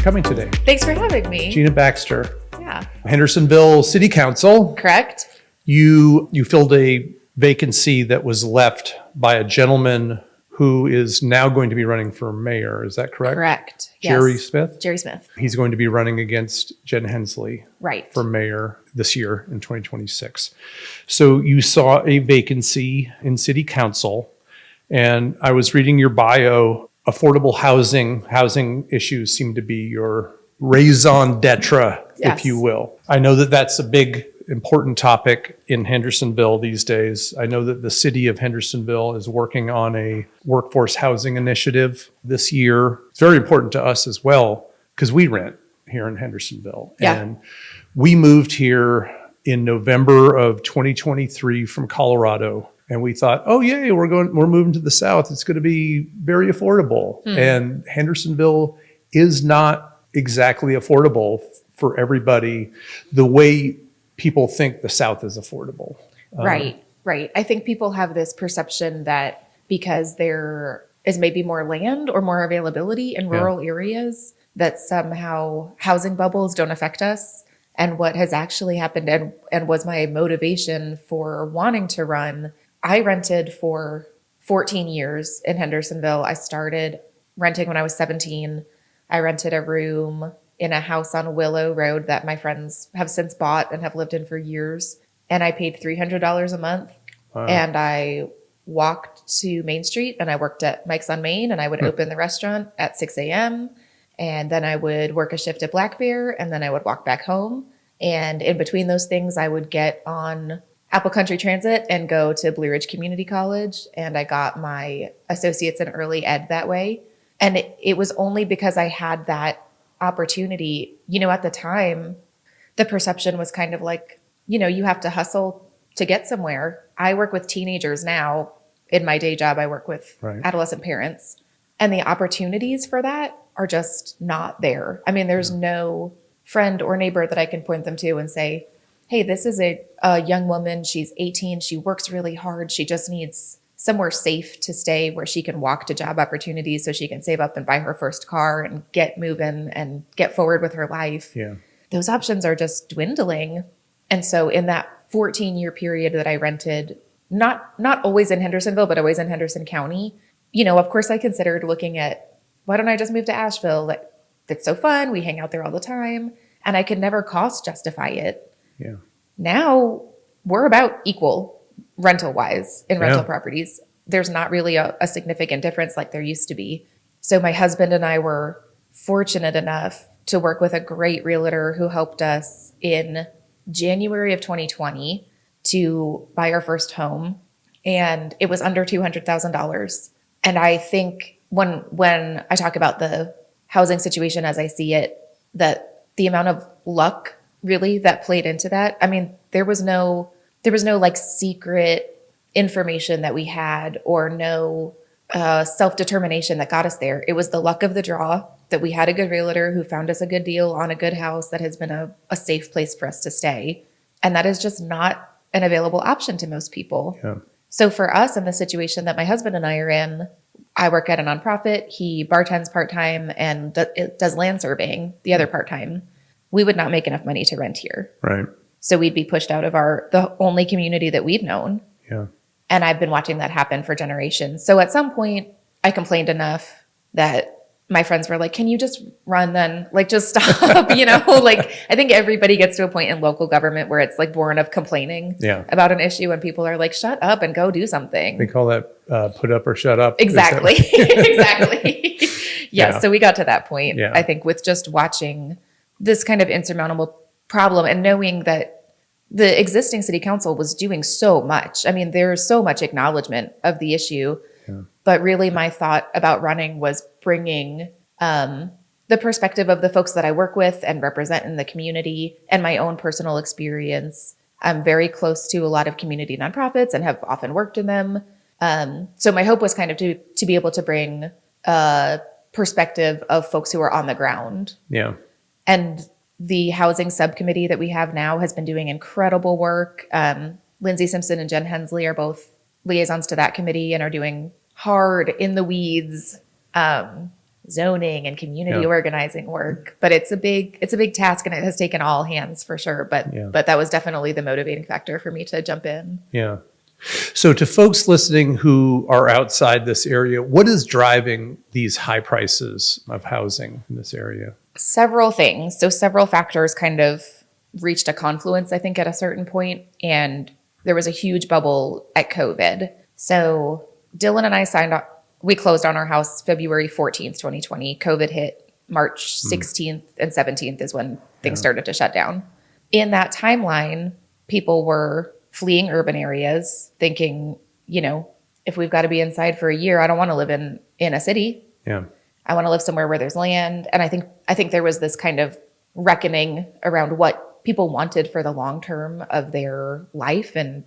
coming today. Thanks for having me. Gina Baxter. Yeah. Hendersonville City Council. Correct. You filled a vacancy that was left by a gentleman who is now going to be running for mayor. Is that correct? Correct. Jerry Yes. Smith? Jerry Smith. He's going to be running against Jen Hensley Right. for mayor this year in 2026. So you saw a vacancy in city council, and I was reading your bio. Affordable housing issues seem to be your raison d'etre, Yes. if you will. I know that that's a big, important topic in Hendersonville these days. I know that the city of Hendersonville is working on a workforce housing initiative this year. It's very important to us as well because we rent here in Hendersonville. Yeah. And we moved here in November of 2023 from Colorado. And we thought, oh yay, we're moving to the South. It's going to be very affordable. And Hendersonville is not exactly affordable for everybody the way people think the South is affordable. Right. I think people have this perception that because there is maybe more land or more availability in rural areas, that somehow housing bubbles don't affect us. And what has actually happened and was my motivation for wanting to run, I rented for 14 years in Hendersonville. I started renting when I was 17. I rented a room in a house on Willow Road that my friends have since bought and have lived in for years. And I paid $300 a month. Wow. And I walked to Main Street and I worked at Mike's on Main, and I would open the restaurant at 6 a.m. And then I would work a shift at Black Bear, and then I would walk back home. And in between those things, I would get on Apple Country Transit and go to Blue Ridge Community College. And I got my associates in early ed that way. And it was only because I had that opportunity. At the time, the perception was kind of like, you have to hustle to get somewhere. I work with teenagers now. In my day job, I work with adolescent parents. And the opportunities for that are just not there. I mean, there's no friend or neighbor that I can point them to and say, hey, this is a young woman. She's 18. She works really hard. She just needs somewhere safe to stay where she can walk to job opportunities so she can save up and buy her first car and get moving and get forward with her life. Yeah. Those options are just dwindling. And so in that 14-year period that I rented, not always in Hendersonville, but always in Henderson County, of course I considered looking at, why don't I just move to Asheville? Like, it's so fun. We hang out there all the time. And I could never cost justify it. Yeah. Now we're about equal rental wise in rental properties. There's not really a significant difference like there used to be. So my husband and I were fortunate enough to work with a great realtor who helped us in January of 2020 to buy our first home. And it was under $200,000. And I think when I talk about the housing situation as I see it, that the amount of luck really that played into that. I mean, there was no like secret information that we had or no self-determination that got us there. It was the luck of the draw that we had a good realtor who found us a good deal on a good house that has been a safe place for us to stay. And that is just not an available option to most people. Yeah. So for us in the situation that my husband and I are in, I work at a nonprofit. He bartends part-time and does land surveying the other part-time. We would not make enough money to rent here. Right. So we'd be pushed out of the only community that we've known. Yeah. And I've been watching that happen for generations. So at some point I complained enough that my friends were like, can you just run then? Like, just stop, like I think everybody gets to a point in local government where it's like born of complaining about an issue and people are like, shut up and go do something. They call that put up or shut up. Exactly. Exactly. Yes. Yeah. So we got to that point, Yeah. I think, with just watching this kind of insurmountable problem and knowing that the existing city council was doing so much. I mean, there's so much acknowledgement of the issue, but really my thought about running was bringing the perspective of the folks that I work with and represent in the community and my own personal experience. I'm very close to a lot of community nonprofits and have often worked in them. So my hope was kind of to be able to bring a perspective of folks who are on the ground. Yeah. And the housing subcommittee that we have now has been doing incredible work. Lindsay Simpson and Jen Hensley are both liaisons to that committee and are doing hard in the weeds zoning and community Yeah. organizing work. But it's a big task, and it has taken all hands for sure. Yeah. But that was definitely the motivating factor for me to jump in. Yeah. So to folks listening who are outside this area, what is driving these high prices of housing in this area? Several things. So several factors kind of reached a confluence, I think, at a certain point. And there was a huge bubble at COVID. So Dylan and I we closed on our house February 14th, 2020. COVID hit March 16th and 17th is when things started to shut down. In that timeline, people were fleeing urban areas thinking, if we've got to be inside for a year, I don't want to live in a city. Yeah. I want to live somewhere where there's land. And I think there was this kind of reckoning around what people wanted for the long term of their life and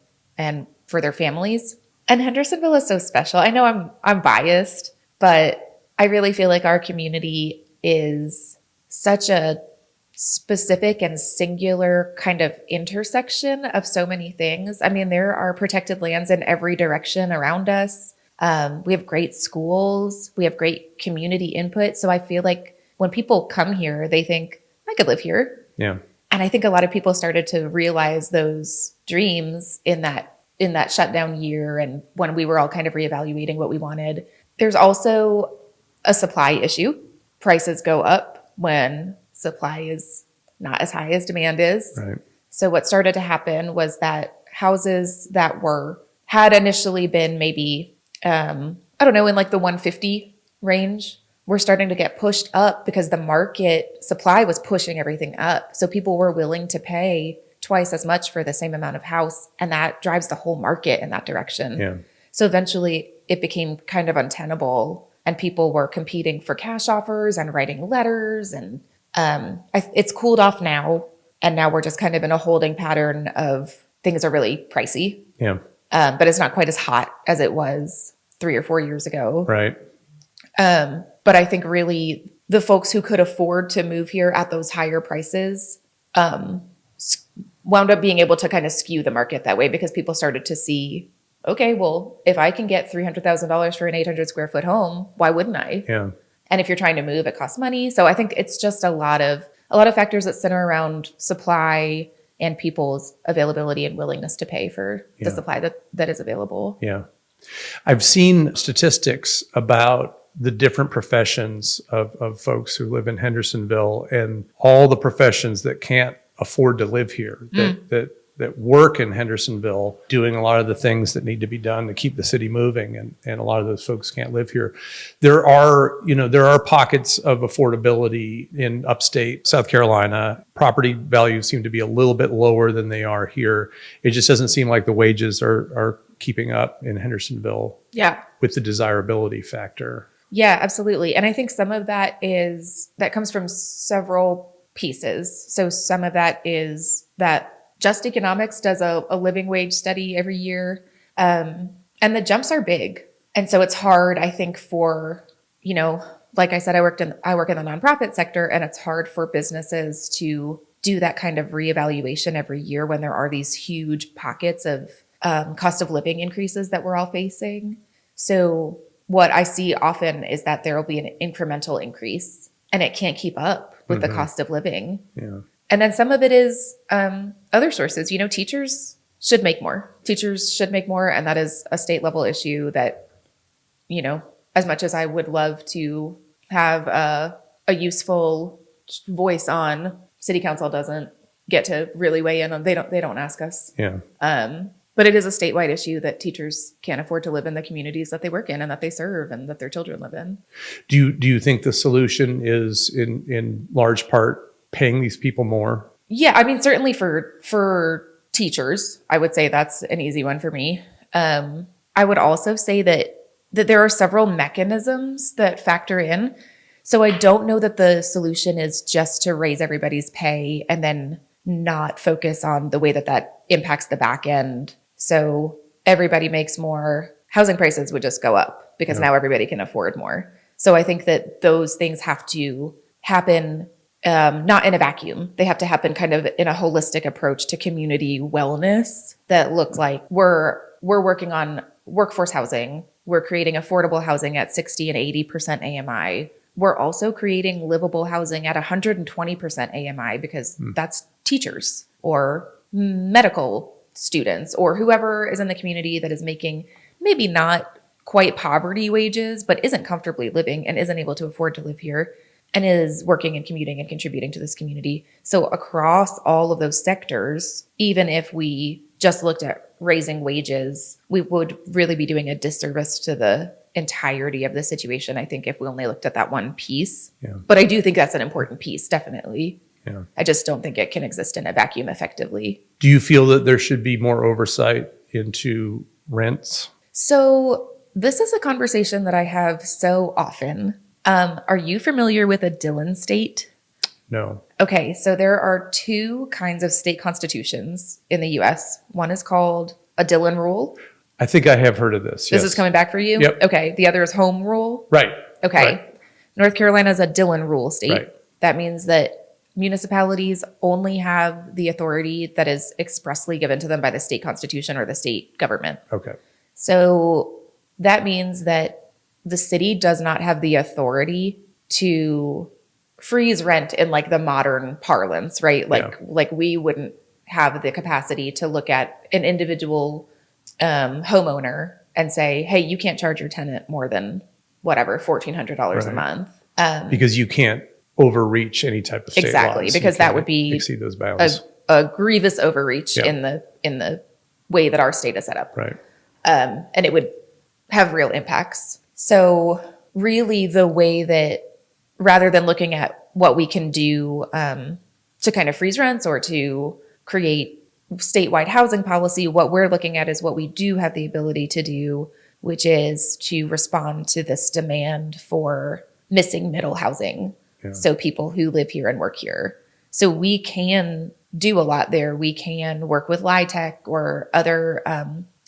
for their families. And Hendersonville is so special. I know I'm biased, but I really feel like our community is such a specific and singular kind of intersection of so many things. I mean, there are protected lands in every direction around us. We have great schools. We have great community input. So I feel like when people come here, they think, I could live here. Yeah. And I think a lot of people started to realize those dreams in that shutdown year and when we were all kind of reevaluating what we wanted. There's also a supply issue. Prices go up when supply is not as high as demand is. Right. So what started to happen was that houses that had initially been maybe, in like the 150 range, were starting to get pushed up because the market supply was pushing everything up. So people were willing to pay twice as much for the same amount of house. And that drives the whole market in that direction. Yeah. So eventually it became kind of untenable and people were competing for cash offers and writing letters. And it's cooled off now. And now we're just kind of in a holding pattern of things are really pricey. Yeah. But it's not quite as hot as it was 3 or 4 years ago. Right. But I think really the folks who could afford to move here at those higher prices wound up being able to kind of skew the market that way because people started to see, okay, well, if I can get $300,000 for an 800 square foot home, why wouldn't I? Yeah. And if you're trying to move, it costs money. So I think it's just a lot of factors that center around supply and people's availability and willingness to pay for the supply that is available. Yeah. I've seen statistics about the different professions of folks who live in Hendersonville and all the professions that can't afford to live here, that work in Hendersonville, doing a lot of the things that need to be done to keep the city moving. And a lot of those folks can't live here. There are pockets of affordability in upstate South Carolina. Property values seem to be a little bit lower than they are here. It just doesn't seem like the wages are keeping up in Hendersonville. Yeah. With the desirability factor. Yeah, absolutely. And I think some of that comes from several pieces. So some of that is that Just Economics does a living wage study every year. And the jumps are big. And so it's hard, I think, for, like I said, I work in the nonprofit sector, and it's hard for businesses to do that kind of reevaluation every year when there are these huge pockets of cost of living increases that we're all facing. So what I see often is that there will be an incremental increase and it can't keep up with the cost of living. Yeah. And then some of it is other sources. Teachers should make more. Teachers should make more. And that is a state level issue that, as much as I would love to have a useful voice on, city council doesn't get to really weigh in on. They don't ask us. Yeah. But it is a statewide issue that teachers can't afford to live in the communities that they work in and that they serve and that their children live in. Do you think the solution is in large part paying these people more? Yeah, I mean, certainly for teachers, I would say that's an easy one for me. I would also say that there are several mechanisms that factor in. So I don't know that the solution is just to raise everybody's pay and then not focus on the way that impacts the back end. So everybody makes more, housing prices would just go up because now everybody can afford more. So I think that those things have to happen not in a vacuum. They have to happen kind of in a holistic approach to community wellness that looks like we're working on workforce housing. We're creating affordable housing at 60 and 80% AMI. we're also creating livable housing at 120% AMI because that's teachers or medical students or whoever is in the community that is making maybe not quite poverty wages, but isn't comfortably living and isn't able to afford to live here and is working and commuting and contributing to this community. So across all of those sectors, even if we just looked at raising wages, we would really be doing a disservice to the entirety of the situation, I think, if we only looked at that one piece. Yeah. But I do think that's an important piece, definitely. Yeah. I just don't think it can exist in a vacuum effectively. Do you feel that there should be more oversight into rents? So this is a conversation that I have so often. Are you familiar with a Dillon state? No. Okay, so there are two kinds of state constitutions in the U.S. One is called a Dillon rule. I think I have heard of this. This is coming back for you? Yep. Okay, the other is home rule. Right. Okay. Right. North Carolina is a Dillon rule state. Right. That means that municipalities only have the authority that is expressly given to them by the state constitution or the state government. Okay. So that means that the city does not have the authority to freeze rent in like the modern parlance, right? Like we wouldn't have the capacity to look at an individual homeowner and say, hey, you can't charge your tenant more than whatever, $1,400 a month. Because you can't overreach any type of state Exactly, laws. because You that can't would be exceed those bounds. a grievous overreach Yeah. in the way that our state is set up. Right. And it would have real impacts. So really the way that rather than looking at what we can do to kind of freeze rents or to create statewide housing policy, what we're looking at is what we do have the ability to do, which is to respond to this demand for missing middle housing. Yeah. So people who live here and work here. So we can do a lot there. We can work with LIHTC or other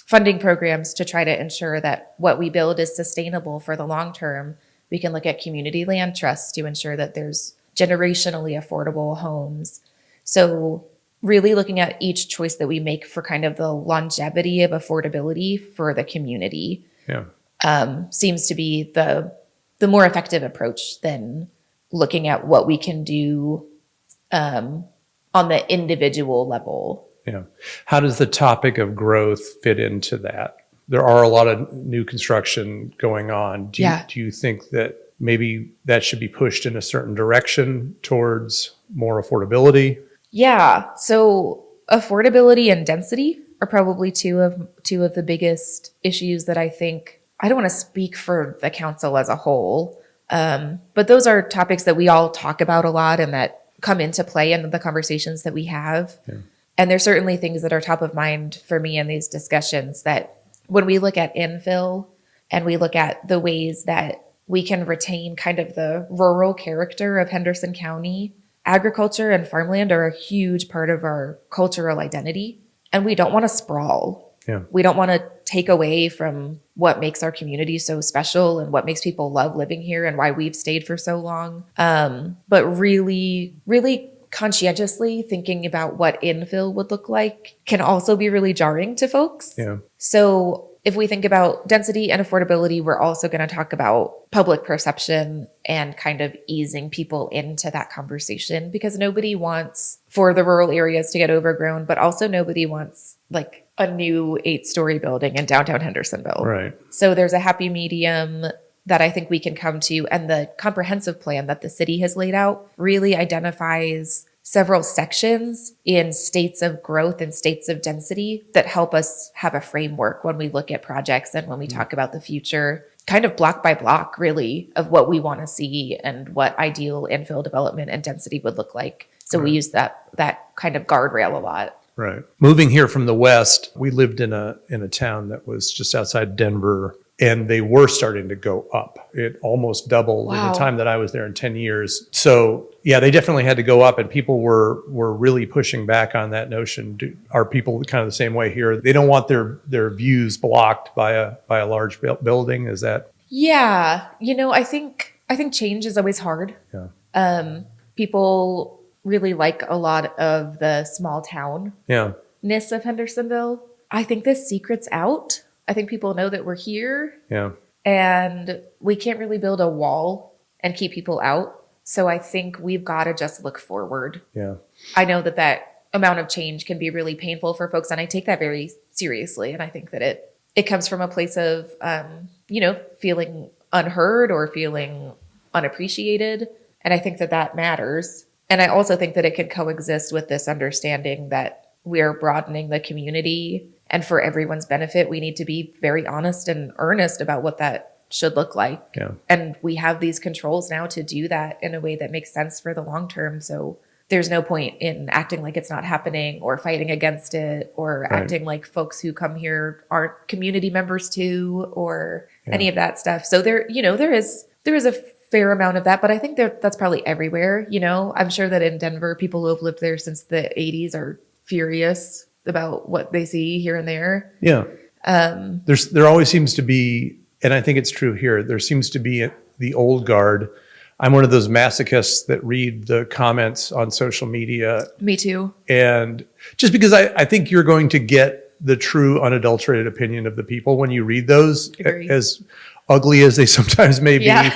funding programs to try to ensure that what we build is sustainable for the long term. We can look at community land trusts to ensure that there's generationally affordable homes. So really looking at each choice that we make for kind of the longevity of affordability for the community seems to be the more effective approach than looking at what we can do on the individual level. Yeah. How does the topic of growth fit into that? There are a lot of new construction going on. Do you think that maybe that should be pushed in a certain direction towards more affordability? Yeah. So affordability and density are probably two of the biggest issues that I think, I don't want to speak for the council as a whole, but those are topics that we all talk about a lot and that come into play in the conversations that we have. Yeah. And there's certainly things that are top of mind for me in these discussions that when we look at infill and we look at the ways that we can retain kind of the rural character of Henderson County, agriculture and farmland are a huge part of our cultural identity. And we don't want to sprawl. Yeah. We don't want to take away from what makes our community so special and what makes people love living here and why we've stayed for so long. But really, really conscientiously thinking about what infill would look like can also be really jarring to folks. Yeah. So if we think about density and affordability, we're also going to talk about public perception and kind of easing people into that conversation, because nobody wants for the rural areas to get overgrown, but also nobody wants like a new 8-story building in downtown Hendersonville. Right. So there's a happy medium that I think we can come to. And the comprehensive plan that the city has laid out really identifies several sections in states of growth and states of density that help us have a framework when we look at projects and when we talk about the future, kind of block by block, really, of what we want to see and what ideal infill development and density would look like. So we use that kind of guardrail a lot. Right. Moving here from the West, we lived in a town that was just outside Denver, and they were starting to go up. It almost doubled in the time that I was there in 10 years. So yeah, they definitely had to go up, and people were really pushing back on that notion. Are people kind of the same way here? They don't want their views blocked by a large building. Is that? Yeah. I think change is always hard. Yeah. People really like a lot of the small town-ness of Hendersonville. I think the secret's out. I think people know that we're here. Yeah. And we can't really build a wall and keep people out. So I think we've got to just look forward. Yeah. I know that amount of change can be really painful for folks, and I take that very seriously. And I think that it comes from a place of, feeling unheard or feeling unappreciated. And I think that matters. And I also think that it can coexist with this understanding that we're broadening the community, and for everyone's benefit, we need to be very honest and earnest about what that should look like. Yeah. And we have these controls now to do that in a way that makes sense for the long term. So there's no point in acting like it's not happening or fighting against it or acting like folks who come here aren't community members too, or any of that stuff. So there is a fair amount of that, but I think that's probably everywhere. I'm sure that in Denver, people who have lived there since the 80s are furious about what they see here and there. Yeah. There always seems to be, and I think it's true here, there seems to be the old guard. I'm one of those masochists that read the comments on social media. Me too. And just because I think you're going to get the true unadulterated opinion of the people when you read those, as ugly as they sometimes may be. Yeah.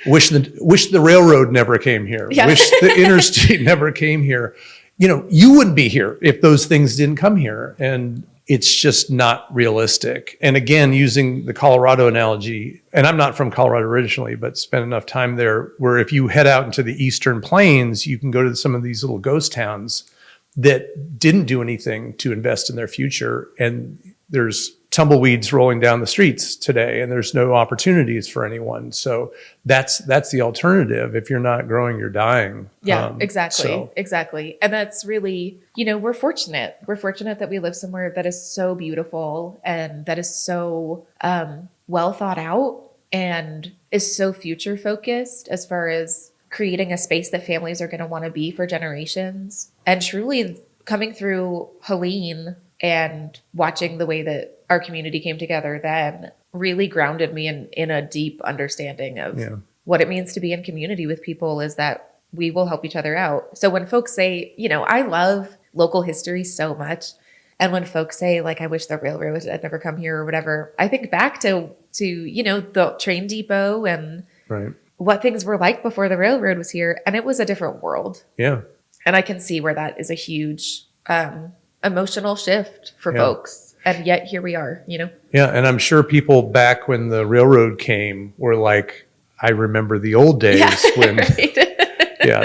Wish the railroad never came here. Yeah. Wish the interstate never came here. You wouldn't be here if those things didn't come here. And it's just not realistic. And again, using the Colorado analogy, and I'm not from Colorado originally, but spent enough time there where if you head out into the Eastern Plains, you can go to some of these little ghost towns that didn't do anything to invest in their future. And there's tumbleweeds rolling down the streets today, and there's no opportunities for anyone. So that's the alternative. If you're not growing, you're dying. Yeah, exactly. And that's really, we're fortunate. We're fortunate that we live somewhere that is so beautiful and that is so well thought out and is so future focused as far as creating a space that families are going to want to be for generations. And truly coming through Helene and watching the way that our community came together then really grounded me in a deep understanding of what it means to be in community with people, is that we will help each other out. So when folks say, I love local history so much. And when folks say, like, I wish the railroad had never come here or whatever, I think back to the train depot and what things were like before the railroad was here. And it was a different world. Yeah. And I can see where that is a huge emotional shift for folks. And yet here we are, Yeah. And I'm sure people back when the railroad came were like, I remember the old days when.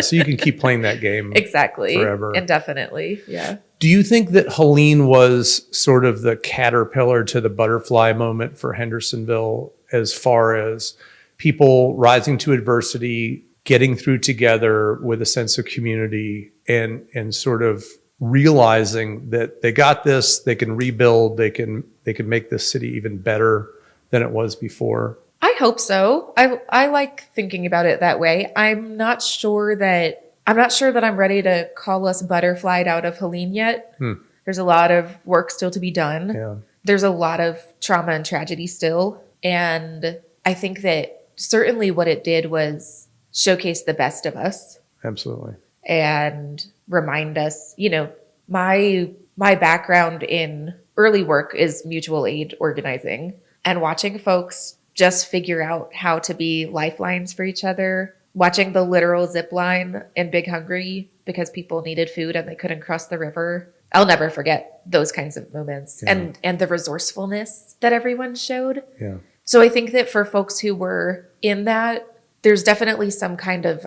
So you can keep playing that game. Exactly. Forever. Indefinitely. Yeah. Do you think that Helene was sort of the caterpillar to the butterfly moment for Hendersonville, as far as people rising to adversity, getting through together with a sense of community, and sort of realizing that they got this, they can rebuild, they can make this city even better than it was before? I hope so. I like thinking about it that way. I'm not sure that I'm ready to call us butterflied out of Helene yet. There's a lot of work still to be done. Yeah. There's a lot of trauma and tragedy still. And I think that certainly what it did was showcase the best of us. Absolutely. And remind us, my background in early work is mutual aid organizing, and watching folks just figure out how to be lifelines for each other, watching the literal zip line in Big Hungry because people needed food and they couldn't cross the river. I'll never forget those kinds of moments and the resourcefulness that everyone showed. Yeah. So I think that for folks who were in that, there's definitely some kind of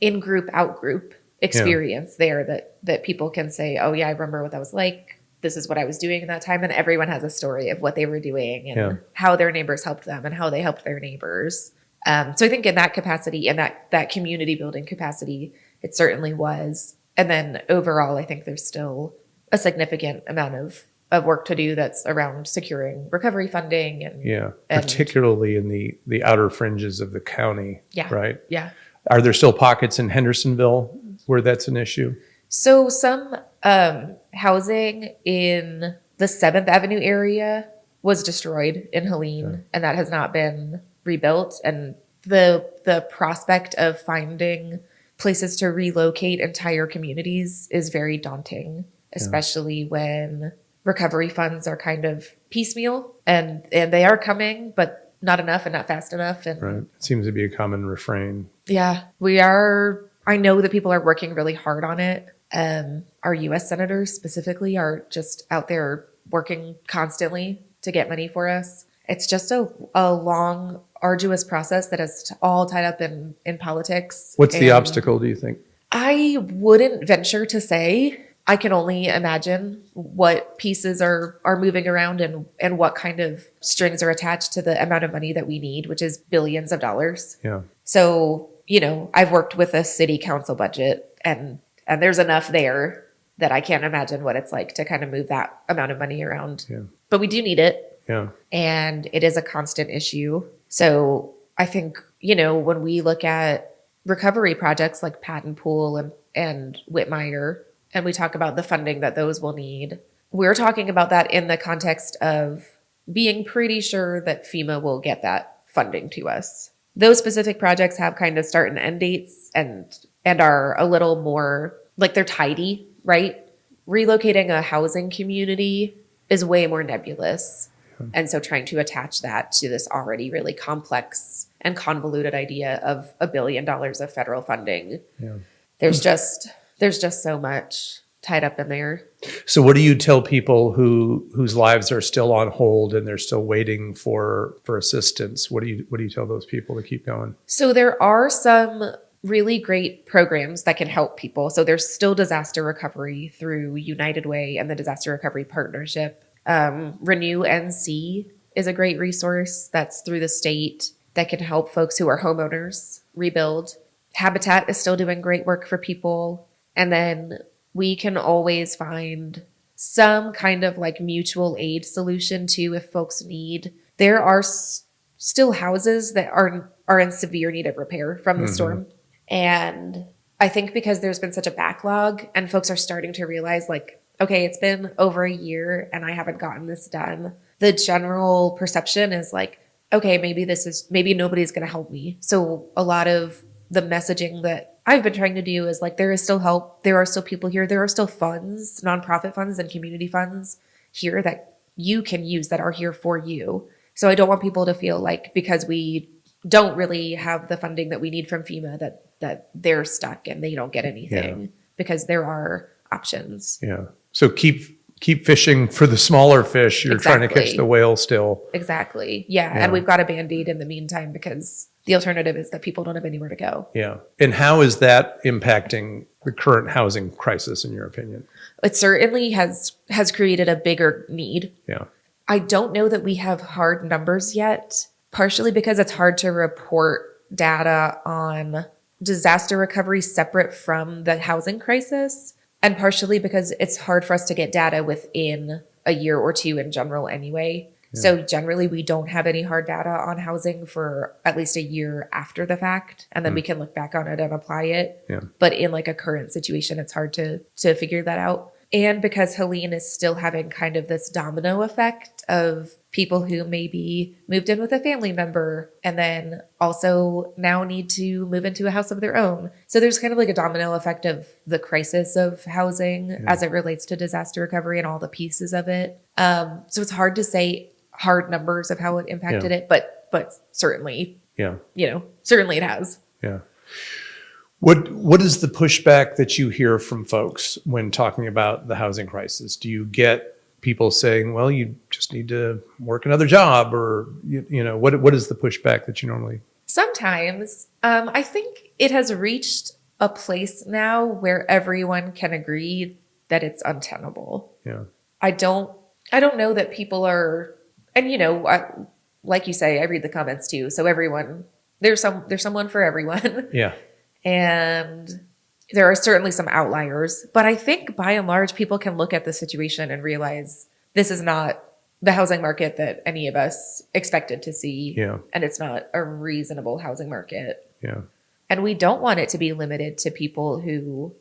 in-group, out-group experience there that people can say, oh yeah, I remember what that was like. This is what I was doing in that time. And everyone has a story of what they were doing and how their neighbors helped them and how they helped their neighbors. So I think in that capacity, in that community building capacity, it certainly was. And then overall, I think there's still a significant amount of work to do that's around securing recovery funding and particularly in the outer fringes of the county. Yeah. Right. Yeah. Are there still pockets in Hendersonville where that's an issue? So some housing in the 7th Avenue area was destroyed in Helene, and that has not been rebuilt. And the prospect of finding places to relocate entire communities is very daunting, especially when recovery funds are kind of piecemeal, and they are coming, but not enough and not fast enough. And Right. It seems to be a common refrain. yeah, we are. I know that people are working really hard on it. Our U.S. senators specifically are just out there working constantly to get money for us. It's just a long, arduous process that is all tied up in politics. What's the And obstacle, do you think? I wouldn't venture to say. I can only imagine what pieces are moving around and what kind of strings are attached to the amount of money that we need, which is billions of dollars. Yeah. So, I've worked with a city council budget and there's enough there that I can't imagine what it's like to kind of move that amount of money around. Yeah. But we do need it. Yeah. And it is a constant issue. So I think, when we look at recovery projects like Patton Pool and Whitmire, and we talk about the funding that those will need, we're talking about that in the context of being pretty sure that FEMA will get that funding to us. Those specific projects have kind of start and end dates and are a little more like they're tidy, right? Relocating a housing community is way more nebulous. And so trying to attach that to this already really complex and convoluted idea of $1 billion of federal funding. Yeah. There's just so much tied up in there. So what do you tell people whose lives are still on hold and they're still waiting for assistance? What do you tell those people to keep going? So there are some really great programs that can help people. So there's still disaster recovery through United Way and the Disaster Recovery Partnership. Renew NC is a great resource that's through the state that can help folks who are homeowners rebuild. Habitat is still doing great work for people. And then we can always find some kind of like mutual aid solution too if folks need. There are still houses that are in severe need of repair from the storm. And I think because there's been such a backlog and folks are starting to realize like, okay, it's been over a year and I haven't gotten this done. The general perception is like, okay, maybe nobody's going to help me. So a lot of the messaging that I've been trying to do is like, there is still help. There are still people here. There are still funds, nonprofit funds and community funds here that you can use that are here for you. So I don't want people to feel like because we don't really have the funding that we need from FEMA that they're stuck and they don't get anything because there are options. Yeah. So keep fishing for the smaller fish. You're trying to catch the whale still. Exactly. Yeah. And we've got a Band-Aid in the meantime because the alternative is that people don't have anywhere to go. Yeah. And how is that impacting the current housing crisis, in your opinion? It certainly has created a bigger need. Yeah. I don't know that we have hard numbers yet, partially because it's hard to report data on disaster recovery separate from the housing crisis, and partially because it's hard for us to get data within a year or two in general anyway. Yeah. So generally we don't have any hard data on housing for at least a year after the fact, and then we can look back on it and apply it. Yeah. But in like a current situation, it's hard to figure that out. And because Helene is still having kind of this domino effect of people who maybe moved in with a family member and then also now need to move into a house of their own. So there's kind of like a domino effect of the crisis of housing as it relates to disaster recovery and all the pieces of it. So it's hard to say hard numbers of how it impacted it, but certainly, certainly it has. Yeah. What is the pushback that you hear from folks when talking about the housing crisis? Do you get people saying, well, you just need to work another job, or, what is the pushback that you normally? Sometimes. I think it has reached a place now where everyone can agree that it's untenable. Yeah. I don't know that people are, and like you say, I read the comments too. So everyone, there's someone for everyone. Yeah. And there are certainly some outliers, but I think by and large, people can look at the situation and realize this is not the housing market that any of us expected to see. Yeah. And it's not a reasonable housing market. Yeah. And we don't want it to be limited to people who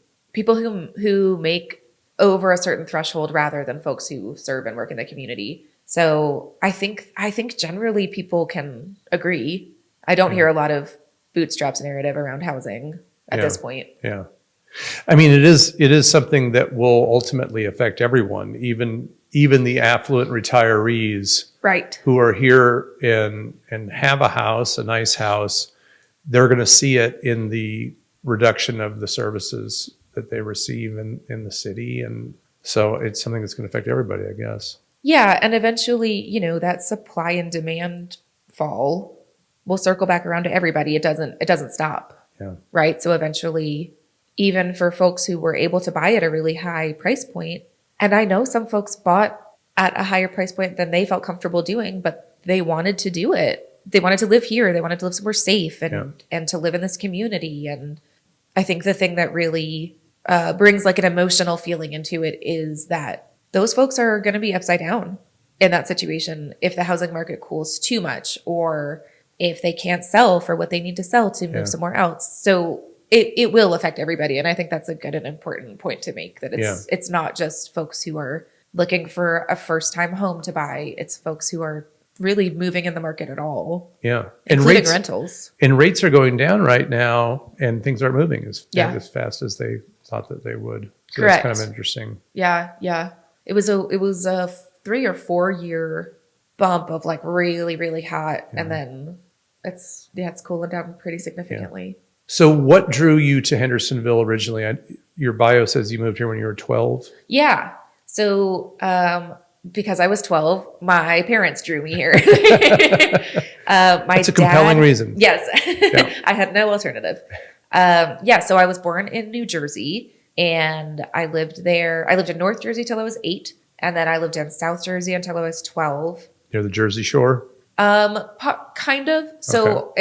make over a certain threshold rather than folks who serve and work in the community. So I think generally people can agree. I don't hear a lot of bootstraps narrative around housing at this point. Yeah. I mean, it is something that will ultimately affect everyone, even even the affluent retirees Right. who are here and have a house, a nice house, they're going to see it in the reduction of the services that they receive in the city. And so it's something that's going to affect everybody, I guess. Yeah. And eventually, that supply and demand fall will circle back around to everybody. It doesn't stop. Yeah. Right. So eventually, even for folks who were able to buy at a really high price point, and I know some folks bought at a higher price point than they felt comfortable doing, but they wanted to do it. They wanted to live here. They wanted to live somewhere safe and to live in this community. And I think the thing that really brings like an emotional feeling into it is that those folks are going to be upside down in that situation if the housing market cools too much, or if they can't sell for what they need to sell to move somewhere else. So it will affect everybody. And I think that's a good and important point to make, that it's not just folks who are looking for a first-time home to buy. It's folks who are really moving in the market at all. Yeah. Including rentals. And rates are going down right now, and things aren't moving as fast as they thought that they would. So Correct. That's kind of interesting. Yeah. Yeah. It was a 3 or 4 year bump of like really, really hot. And then it's cooling down pretty significantly. So what drew you to Hendersonville originally? Your bio says you moved here when you were 12. Yeah. So, because I was 12, my parents drew me here. That's a compelling reason. Yes. I had no alternative. So I was born in New Jersey, and I lived there. I lived in North Jersey till I was 8. And then I lived in South Jersey until I was 12. Near the Jersey Shore? Kind of. So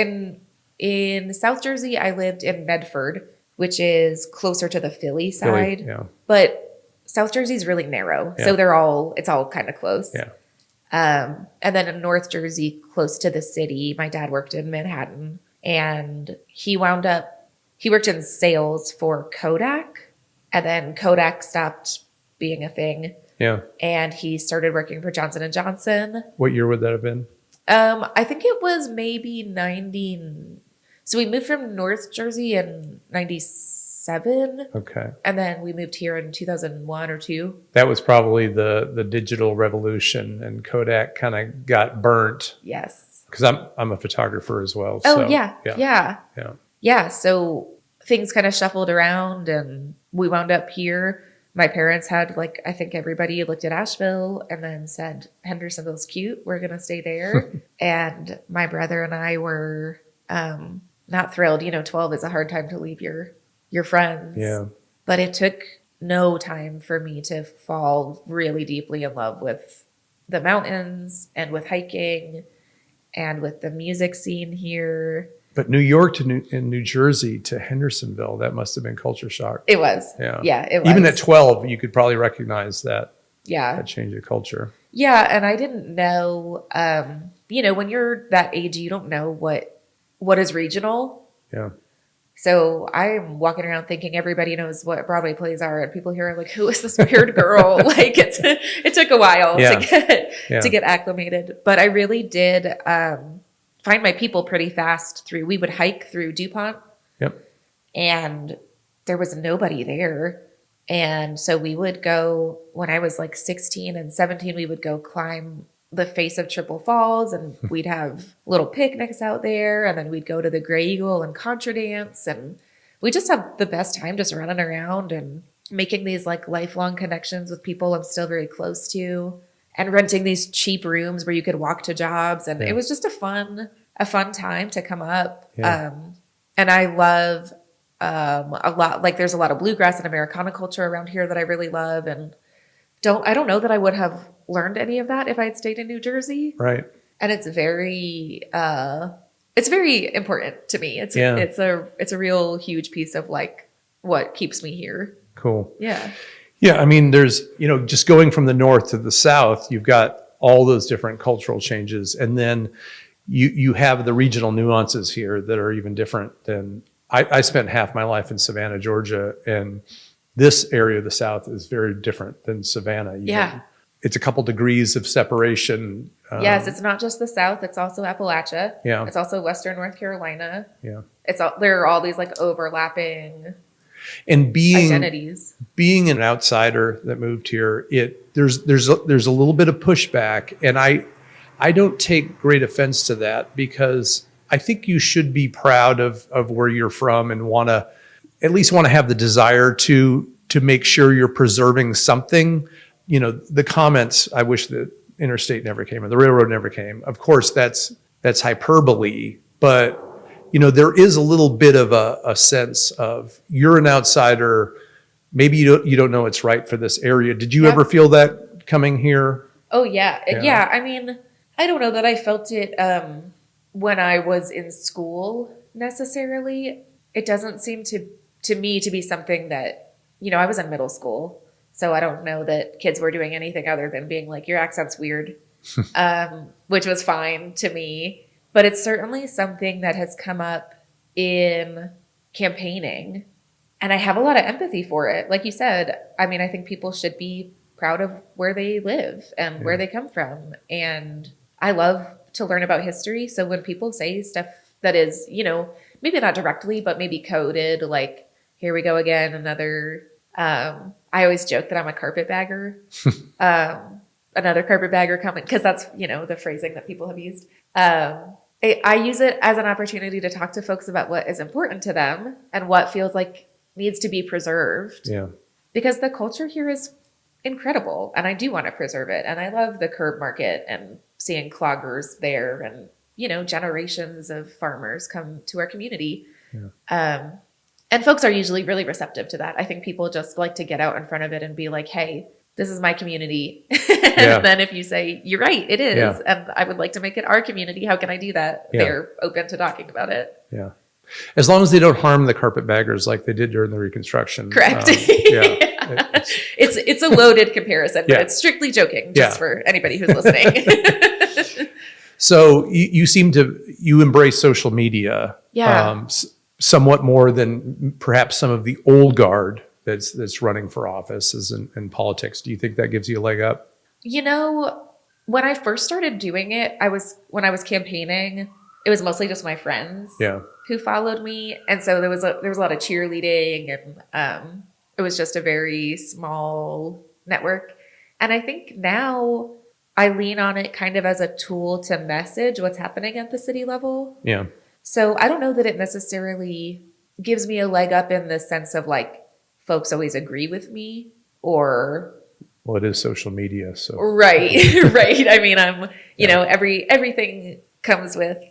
in South Jersey, I lived in Medford, which is closer to the Philly side. Yeah. But South Jersey is really narrow. Yeah. So it's all kind of close. Yeah. And then in North Jersey, close to the city, my dad worked in Manhattan, and he worked in sales for Kodak, and then Kodak stopped being a thing. Yeah. And he started working for Johnson & Johnson. What year would that have been? I think it was maybe 90. So we moved from North Jersey in 97. Okay. And then we moved here in 2001 or 2. That was probably the digital revolution, and Kodak kind of got burnt. Yes. Because I'm a photographer as well. Oh, so, yeah. So things kind of shuffled around, and we wound up here. My parents had, I think everybody looked at Asheville and then said, Hendersonville's cute. We're going to stay there. And my brother and I were not thrilled. 12 is a hard time to leave your friends. Yeah. But it took no time for me to fall really deeply in love with the mountains and with hiking and with the music scene here. But New York and New Jersey to Hendersonville, that must have been culture shock. It was. Yeah, it was. Even at 12, you could probably recognize that. Yeah. That change of culture. Yeah, and I didn't know, when you're that age, you don't know what is regional. Yeah. So I'm walking around thinking everybody knows what Broadway plays are, and people here are like, "Who is this weird girl?" It took a while to get acclimated, but I really did find my people pretty fast we would hike through DuPont. Yep. And there was nobody there. And so we would go, when I was 16 and 17, we would go climb the face of Triple Falls, and we'd have little picnics out there. And then we'd go to the Gray Eagle and Contra Dance. And we just had the best time just running around and making these lifelong connections with people I'm still very close to, and renting these cheap rooms where you could walk to jobs. And it was just a fun time to come up. Yeah. And I love a lot, there's a lot of bluegrass and Americana culture around here that I really love. And I don't know that I would have learned any of that if I had stayed in New Jersey. Right. And it's very important to me. It's a real huge piece of what keeps me here. Cool. Yeah. Yeah, I mean, there's, just going from the north to the south, you've got all those different cultural changes. And then you have the regional nuances here that are even different than, I spent half my life in Savannah, Georgia, and this area of the South is very different than Savannah. Yeah. It's a couple degrees of separation. Yes, it's not just the South, it's also Appalachia. Yeah. It's also Western North Carolina. Yeah. There are all these overlapping And identities. being an outsider that moved here, there's a little bit of pushback, and I don't take great offense to that, because I think you should be proud of where you're from and at least want to have the desire to make sure you're preserving something. You know, the comments, I wish the interstate never came or the railroad never came. Of course, that's hyperbole, but you know, there is a little bit of a sense of you're an outsider. Maybe you don't know it's right for this area. Did you ever feel that coming here? Oh yeah. Yeah. I mean, I don't know that I felt it when I was in school necessarily. It doesn't seem to me to be something that, you know, I was in middle school, so I don't know that kids were doing anything other than being like, your accent's weird, which was fine to me. But it's certainly something that has come up in campaigning, and I have a lot of empathy for it. Like you said, I mean, I think people should be proud of where they live and where they come from. And I love to learn about history. So when people say stuff that is, you know, maybe not directly, but maybe coded, like, here we go again, another, I always joke that I'm a carpetbagger. Another carpetbagger coming, because that's, you know, the phrasing that people have used. I use it as an opportunity to talk to folks about what is important to them and what feels like needs to be preserved. Yeah. Because the culture here is incredible, and I do want to preserve it. And I love the curb market and seeing cloggers there, and, you know, generations of farmers come to our community. Yeah. And folks are usually really receptive to that. I think people just like to get out in front of it and be like, hey, this is my community. And then if you say, you're right, it is, and I would like to make it our community, how can I do that? They're open to talking about it. Yeah. As long as they don't harm the carpetbaggers like they did during the Reconstruction. Correct. It's a loaded comparison, but it's strictly joking, just for anybody who's listening. So you embrace social media somewhat more than perhaps some of the old guard that's running for offices and politics. Do you think that gives you a leg up? You know, when I first started doing it, when I was campaigning, it was mostly just my friends who followed me. And so there was a lot of cheerleading, and it was just a very small network. And I think now I lean on it kind of as a tool to message what's happening at the city level. Yeah. So I don't know that it necessarily gives me a leg up in the sense of like, folks always agree with me, or... Well, it is social media, so... Right, right. I mean, you know, everything comes with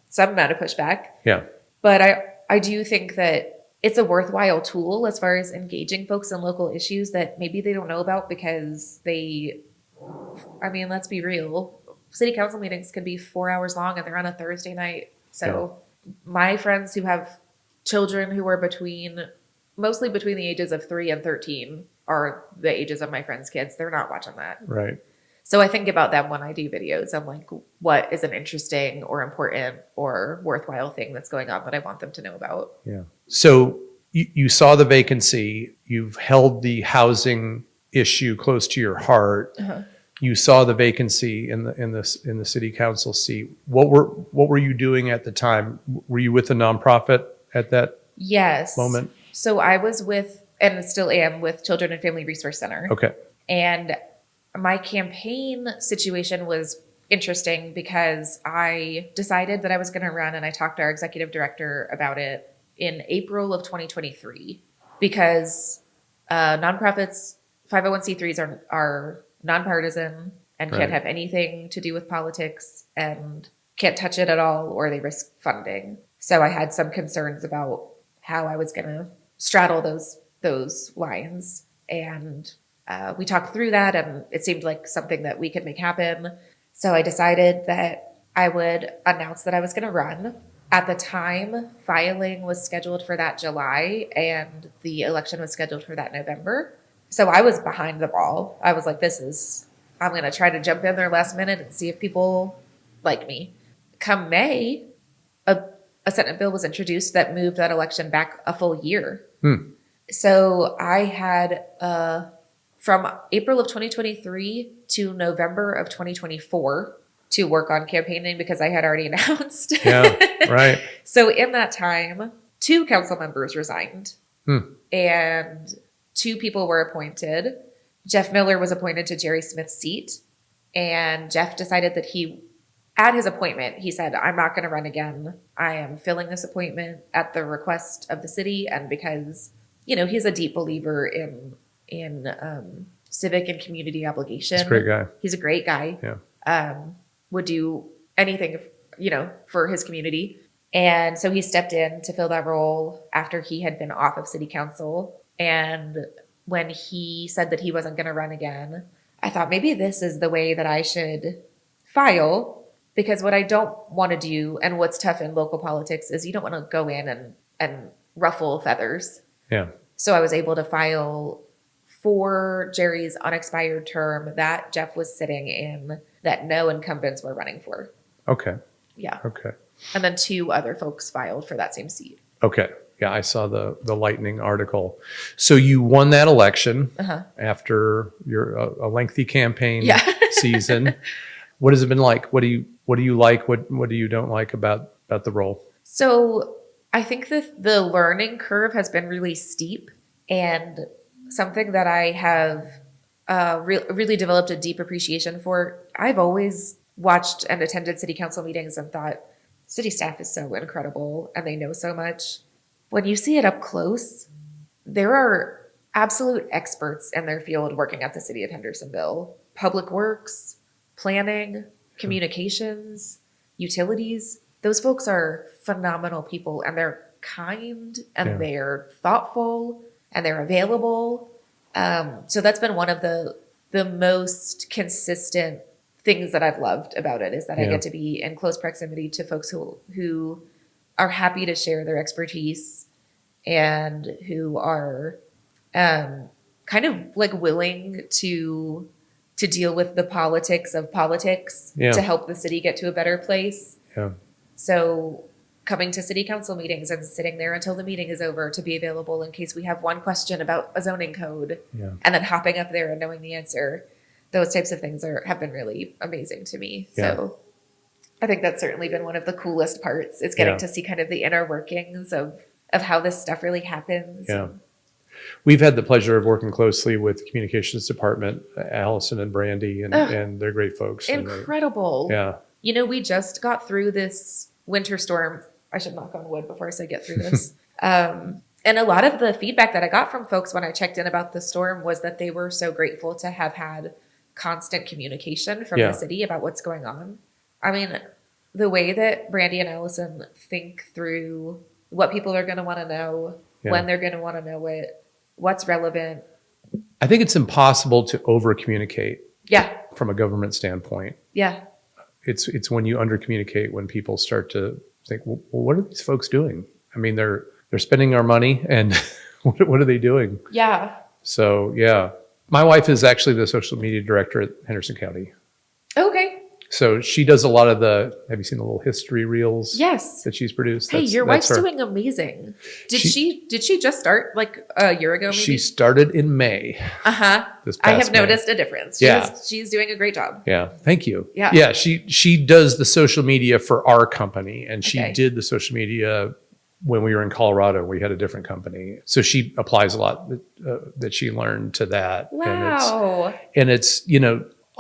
some amount of pushback. Yeah. But I do think that it's a worthwhile tool as far as engaging folks in local issues that maybe they don't know about, because I mean, let's be real. City council meetings can be 4 hours long, and they're on a Thursday night. So my friends who have children who are mostly between the ages of 3 and 13 are the ages of my friends' kids. They're not watching that. Right. So I think about them when I do videos. I'm like, what is an interesting or important or worthwhile thing that's going on that I want them to know about? Yeah. So you saw the vacancy. You've held the housing issue close to your heart. Uh-huh. You saw the vacancy in the city council seat. What were you doing at the time? Were you with a nonprofit at that moment? So I was with, and still am, with Children and Family Resource Center. Okay. And my campaign situation was interesting because I decided that I was going to run, and I talked to our executive director about it in April of 2023, because nonprofits, 501c3s are nonpartisan and can't have anything to do with politics and can't touch it at all, or they risk funding. So I had some concerns about how I was going to straddle those lines. And we talked through that, and it seemed like something that we could make happen. So I decided that I would announce that I was going to run. At the time, filing was scheduled for that July, and the election was scheduled for that November. So I was behind the ball. I was like, I'm going to try to jump in there last minute and see if people like me. Come May, a Senate bill was introduced that moved that election back a full year. So I had, from April of 2023 to November of 2024 to work on campaigning, because I had already announced. Yeah, right. So in that time, 2 council members resigned. and 2 people were appointed. Jeff Miller was appointed to Jerry Smith's seat, and Jeff decided that at his appointment, he said, I'm not going to run again. I am filling this appointment at the request of the city, and because, he's a deep believer in civic and community obligation. He's a great guy. He's a great guy. Yeah. Would do anything, for his community. And so he stepped in to fill that role after he had been off of city council. And when he said that he wasn't going to run again, I thought maybe this is the way that I should file, because what I don't want to do, and what's tough in local politics, is you don't want to go in and ruffle feathers. Yeah. So I was able to file for Jerry's unexpired term that Jeff was sitting in, that no incumbents were running for. Okay. Yeah. Okay. And then 2 other folks filed for that same seat. Okay. Yeah, I saw the Lightning article. So you won that election after a lengthy campaign season. What has it been like? What do you like? What do you don't like about the role? So I think that the learning curve has been really steep, and something that I have really developed a deep appreciation for. I've always watched and attended city council meetings and thought, city staff is so incredible and they know so much. When you see it up close, there are absolute experts in their field working at the city of Hendersonville. Public works, planning, communications, utilities. Those folks are phenomenal people, and they're kind, and they're thoughtful, and they're available. So that's been one of the most consistent things that I've loved about it, is that I get to be in close proximity to folks who are happy to share their expertise, and who are kind of like willing to deal with the politics of politics to help the city get to a better place. Yeah. So coming to city council meetings and sitting there until the meeting is over to be available in case we have one question about a zoning code, and then hopping up there and knowing the answer. Those types of things have been really amazing to me. Yeah. So I think that's certainly been one of the coolest parts, is getting to see kind of the inner workings of how this stuff really happens. Yeah. We've had the pleasure of working closely with the communications department, Allison and Brandy, and they're great folks. Incredible. Yeah. We just got through this winter storm. I should knock on wood before I say get through this. And a lot of the feedback that I got from folks when I checked in about the storm was that they were so grateful to have had constant communication from the city about what's going on. I mean, the way that Brandy and Allison think through what people are going to want to know, when they're going to want to know it, what's relevant. I think it's impossible to over communicate. Yeah. From a government standpoint. Yeah. It's when you under communicate, when people start to think, well, what are these folks doing? I mean, they're spending our money, and what are they doing? Yeah. So yeah, my wife is actually the social media director at Henderson County. Okay. So she does a lot of have you seen the little history reels? Yes. That she's produced? Hey, your wife's doing amazing. Did she just start like a year ago? Maybe? She started in May. This past I have May. noticed a difference. She's doing a great job. Yeah. Thank you. Yeah. Yeah. She does the social media for our company, and she did the social media when we were in Colorado. We had a different company, so she applies a lot that she learned to that. Wow. And it's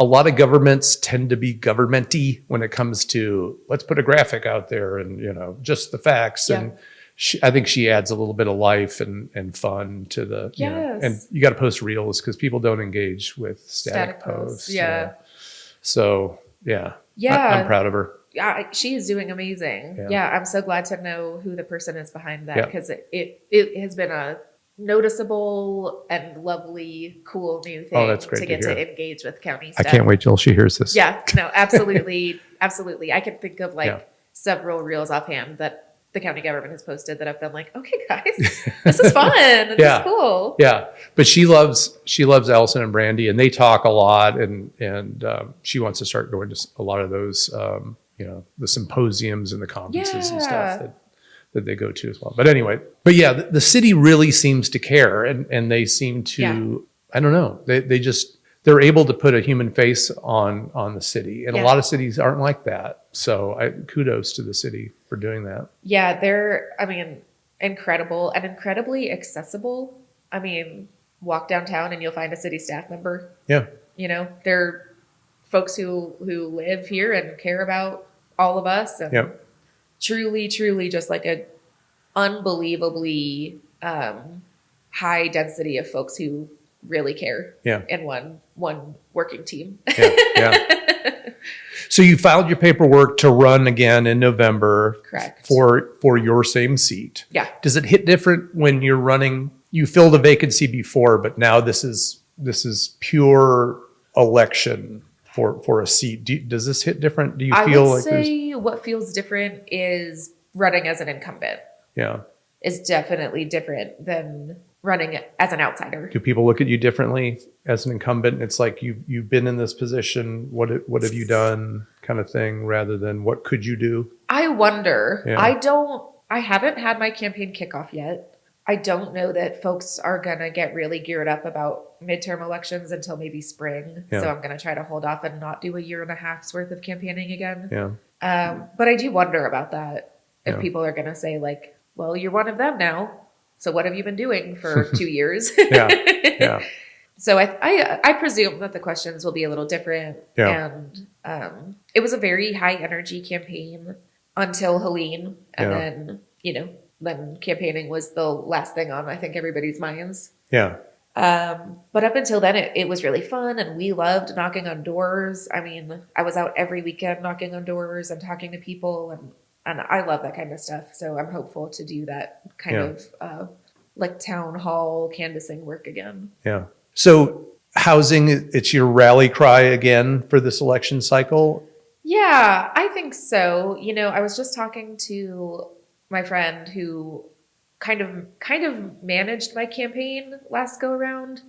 a lot of governments tend to be governmenty when it comes to, let's put a graphic out there and, just the facts. Yeah. And I think she adds a little bit of life and fun to the, and you got to post reels because people don't engage with static posts. Yeah. So, yeah. I'm proud of her. Yeah, she is doing amazing. Yeah. I'm so glad to know who the person is behind that, because it has been a noticeable and lovely, cool new thing that's great to get to engage with county staff. I can't wait till she hears this. Yeah, no, absolutely. Absolutely. I can think of several reels offhand that the county government has posted that I've been like, okay, guys, this is fun. This is cool. Yeah. But she loves Allison and Brandy, and they talk a lot, and she wants to start going to a lot of those, the symposiums and the conferences and stuff that they go to as well. But anyway, the city really seems to care, and they seem to, I don't know, they're able to put a human face on the city. And a lot of cities aren't like that. So kudos to the city for doing that. Yeah, incredible and incredibly accessible. I mean, walk downtown and you'll find a city staff member. Yeah. You know, they're folks who live here and care about all of us, and Yep. truly just like a unbelievably high density of folks who really care. Yeah. In one working team. Yeah. Yeah. So you filed your paperwork to run again in November. Correct. For your same seat. Yeah. Does it hit different when you're running? You filled a vacancy before, but now this is pure election for a seat. Does this hit different? Do you feel I would like say what feels different is running as an incumbent yeah? is definitely different than running as an outsider. Do people look at you differently as an incumbent? It's like you've been in this position. What have you done, kind of thing, rather than what could you do? I wonder. Yeah. I haven't had my campaign kickoff yet. I don't know that folks are going to get really geared up about midterm elections until maybe spring. Yeah. So I'm going to try to hold off and not do a year and a half's worth of campaigning again. Yeah. But I do wonder about that. If Yeah. people are going to say like, well, you're one of them now. So what have you been doing for 2 years? Yeah. Yeah. So I presume that the questions will be a little different. Yeah. And it was a very high energy campaign until Helene. And Yeah. then campaigning was the last thing on, I think, everybody's minds. Yeah. But up until then, it was really fun, and we loved knocking on doors. I mean, I was out every weekend knocking on doors and talking to people, and I love that kind of stuff. So I'm hopeful to do that kind of like town hall canvassing work again. Yeah. So housing, it's your rally cry again for this election cycle? Yeah, I think so. I was just talking to my friend who kind of managed my campaign last go around,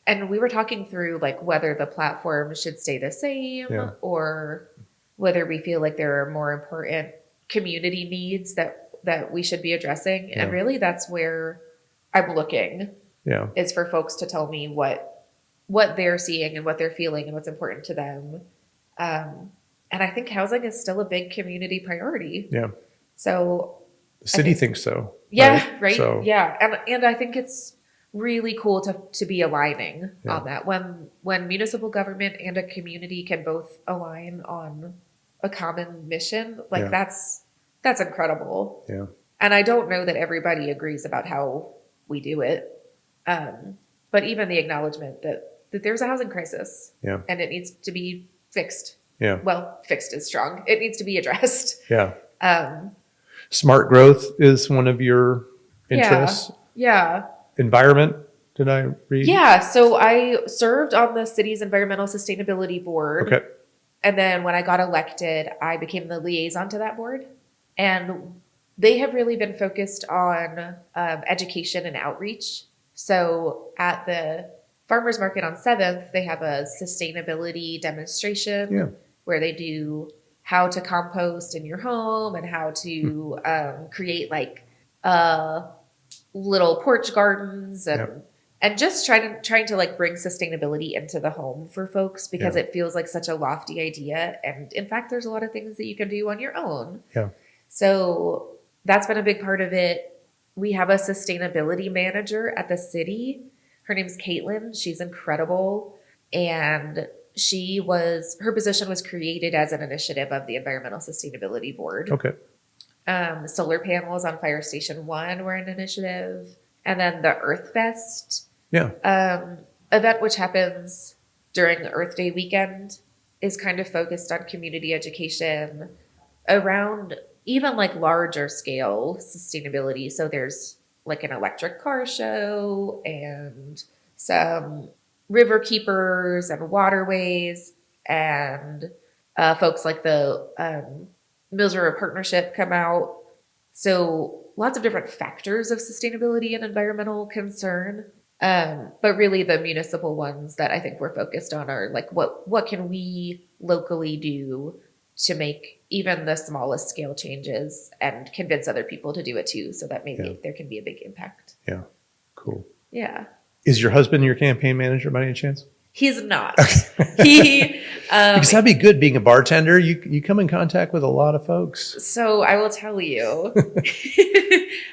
and we were talking through like whether the platform should stay the same or whether we feel like there are more important community needs that we should be addressing. Yeah. And really that's where I'm looking. Yeah. Is for folks to tell me what they're seeing and what they're feeling and what's important to them. And I think housing is still a big community priority. Yeah. So the city thinks so. Yeah. Right. So, yeah. And I think it's really cool to be aligning on that when municipal government and a community can both align on a common mission. Like that's incredible. Yeah. And I don't know that everybody agrees about how we do it. But even the acknowledgement that there's a housing crisis and it needs to be fixed. Yeah. Well, fixed is strong. It needs to be addressed. Yeah. Smart growth is one of your interests. Yeah. Environment, did I read? Yeah. So I served on the city's environmental sustainability board. Okay. And then when I got elected, I became the liaison to that board. And they have really been focused on education and outreach. So at the farmers market on 7th, they have a sustainability demonstration where they do how to compost in your home and how to create like little porch gardens and just trying to like bring sustainability into the home for folks because it feels like such a lofty idea. And in fact, there's a lot of things that you can do on your own. Yeah. So that's been a big part of it. We have a sustainability manager at the city. Her name's Caitlin. She's incredible. And her position was created as an initiative of the Environmental Sustainability Board. Okay. Solar panels on Fire Station 1 were an initiative. And then the Earth Fest event, which happens during Earth Day weekend, is kind of focused on community education around even like larger scale sustainability. So there's like an electric car show and some river keepers and waterways, and folks like the Mills River Partnership come out. So lots of different factors of sustainability and environmental concern. But really the municipal ones that I think we're focused on are like, what can we locally do to make even the smallest scale changes and convince other people to do it too, so that maybe there can be a big impact. Yeah. Cool. Yeah. Is your husband your campaign manager by any chance? He's not. He Because that'd be good being a bartender. You come in contact with a lot of folks. So I will tell you,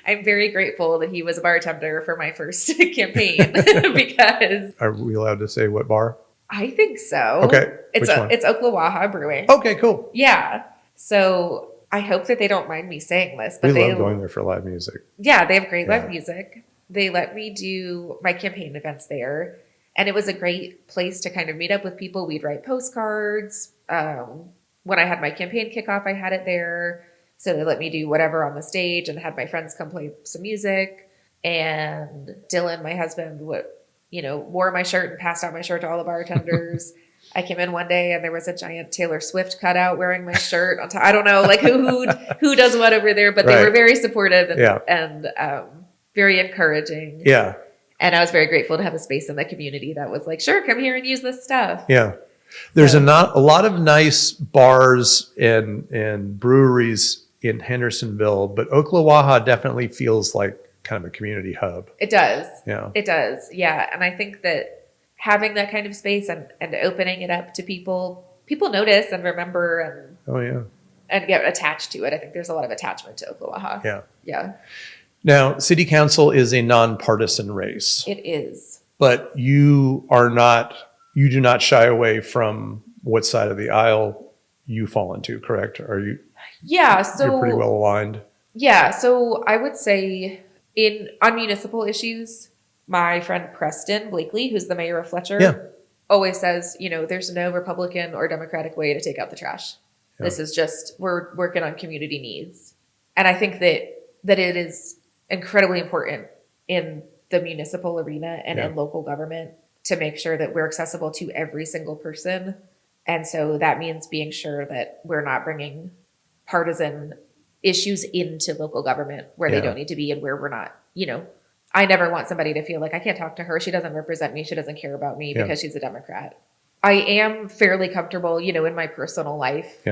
I'm very grateful that he was a bartender for my first campaign because Are we allowed to say what bar? I think so. Okay. It's Which one? it's Oklawaha Brewing. Okay, cool. Yeah. So I hope that they don't mind me saying this, but We love going there for live music. yeah, they have great Yeah. live music. They let me do my campaign events there. And it was a great place to kind of meet up with people. We'd write postcards. When I had my campaign kickoff, I had it there. So they let me do whatever on the stage and had my friends come play some music. And Dylan, my husband, wore my shirt and passed out my shirt to all the bartenders. I came in one day and there was a giant Taylor Swift cutout wearing my shirt on top. I don't know, like who does what over there, but they were very supportive and very encouraging. Yeah. And I was very grateful to have a space in the community that was like, sure, come here and use this stuff. Yeah. There's a lot of nice bars and breweries in Hendersonville, but Oklawaha definitely feels like kind of a community hub. It does. Yeah. It does. Yeah. And I think that having that kind of space and opening it up to people notice and remember and get attached to it. I think there's a lot of attachment to Oklawaha. Yeah. Yeah. Now, city council is a nonpartisan race. It is. But you do not shy away from what side of the aisle you fall into, correct? Are you? Yeah. So you're pretty well aligned. Yeah. So I would say on municipal issues, my friend Preston Blakely, who's the mayor of Fletcher, always says, there's no Republican or Democratic way to take out the trash. Yeah. This is just, we're working on community needs. And I think that it is incredibly important in the municipal arena and in local government to make sure that we're accessible to every single person. And so that means being sure that we're not bringing partisan issues into local government where they don't need to be and where we're not, I never want somebody to feel like I can't talk to her. She doesn't represent me. She doesn't care about me because she's a Democrat. I am fairly comfortable, in my personal life,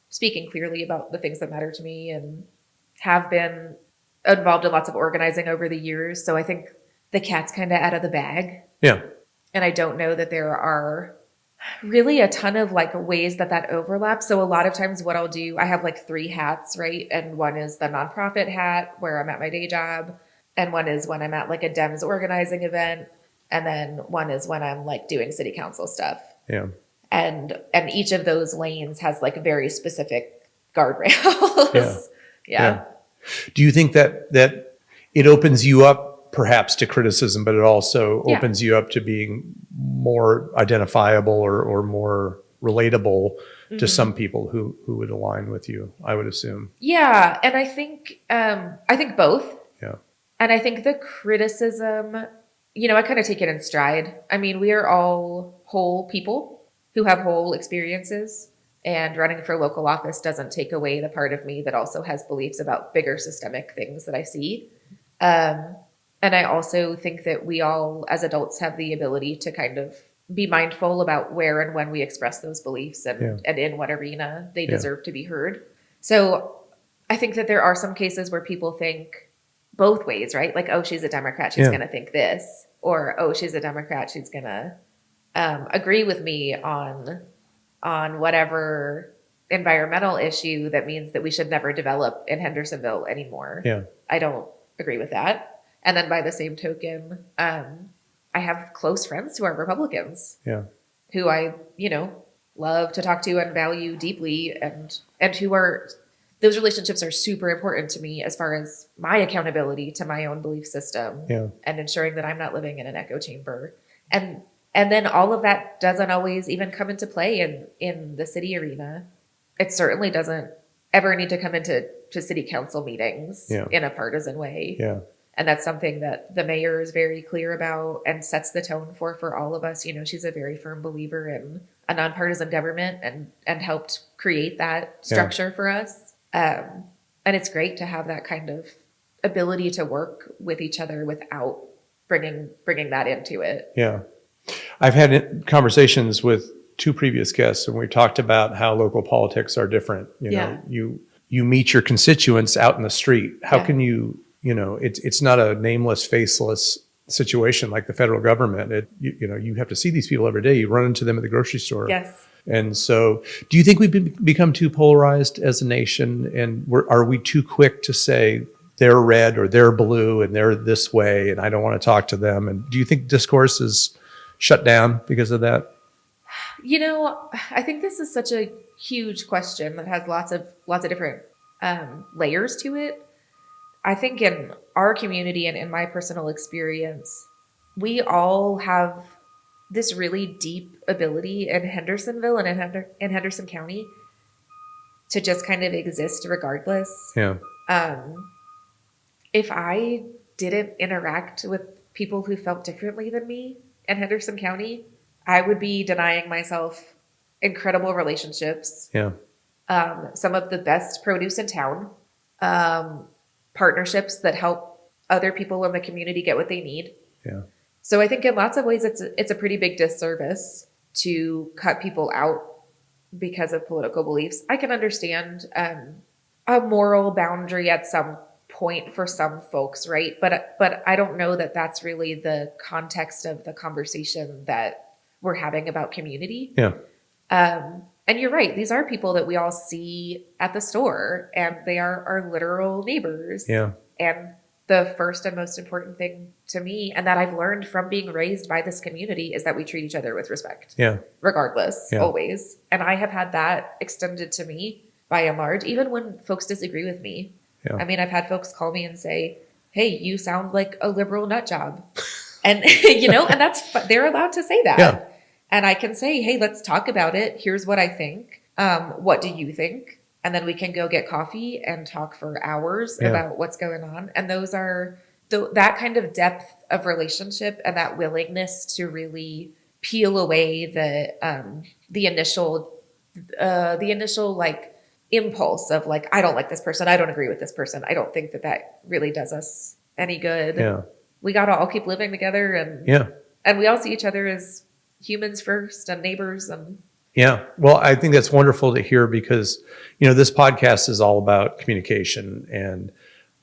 speaking clearly about the things that matter to me and have been involved in lots of organizing over the years. So I think the cat's kind of out of the bag. Yeah. And I don't know that there are really a ton of ways that overlaps. So a lot of times what I'll do, I have 3 hats, right? And one is the nonprofit hat where I'm at my day job. And one is when I'm at a Dems organizing event. And then one is when I'm doing city council stuff. Yeah. And each of those lanes has very specific guardrails. Yeah. Do you think that it opens you up perhaps to criticism, but it also opens you up to being more identifiable or more relatable to some people who would align with you, I would assume? Yeah. And I think both. Yeah. And I think the criticism, I kind of take it in stride. I mean, we are all whole people who have whole experiences. And running for local office doesn't take away the part of me that also has beliefs about bigger systemic things that I see. And I also think that we all, as adults, have the ability to kind of be mindful about where and when we express those beliefs and in what arena they deserve to be heard. So I think that there are some cases where people think both ways, right? Oh, she's a Democrat, she's going to think this. Or, oh, she's a Democrat, she's going to agree with me on whatever environmental issue that means that we should never develop in Hendersonville anymore. Yeah. I don't agree with that. And then by the same token, I have close friends who are Republicans. Yeah. Who I, love to talk to and value deeply and who are, those relationships are super important to me as far as my accountability to my own belief system and ensuring that I'm not living in an echo chamber. And then all of that doesn't always even come into play in the city arena. It certainly doesn't ever need to come into city council meetings in a partisan way. Yeah. And that's something that the mayor is very clear about and sets the tone for all of us. She's a very firm believer in a nonpartisan government and helped create that structure for us. And it's great to have that kind of ability to work with each other without bringing that into it. Yeah. I've had conversations with 2 previous guests, and we talked about how local politics are different. You meet your constituents out in the street. How can you, it's not a nameless, faceless situation like the federal government. You have to see these people every day. You run into them at the grocery store. Yes. And so do you think we've become too polarized as a nation? And are we too quick to say they're red or they're blue and they're this way and I don't want to talk to them? And do you think discourse is shut down because of that? I think this is such a huge question that has lots of different layers to it. I think in our community and in my personal experience, we all have this really deep ability in Hendersonville and in Henderson County to just kind of exist regardless. Yeah. If I didn't interact with people who felt differently than me in Henderson County, I would be denying myself incredible relationships. Yeah. Some of the best produce in town, partnerships that help other people in the community get what they need. Yeah. So I think in lots of ways, it's a pretty big disservice to cut people out because of political beliefs. I can understand a moral boundary at some point for some folks, right? But I don't know that that's really the context of the conversation that we're having about community. Yeah. And you're right. These are people that we all see at the store, and they are our literal neighbors. Yeah. And the first and most important thing to me, and that I've learned from being raised by this community, is that we treat each other with respect. Yeah. Regardless, Yeah. always. And I have had that extended to me by and large, even when folks disagree with me. Yeah. I mean, I've had folks call me and say, "Hey, you sound like a liberal nut job." And, and they're allowed to say that. Yeah. And I can say, "Hey, let's talk about it. Here's what I think. What do you think?" And then we can go get coffee and talk for hours about what's going on. And those are that kind of depth of relationship and that willingness to really peel away the initial like impulse of like, I don't like this person. I don't agree with this person. I don't think that really does us any good. Yeah. We got to all keep living together and we all see each other as humans first and neighbors and yeah. Well, I think that's wonderful to hear because, this podcast is all about communication. And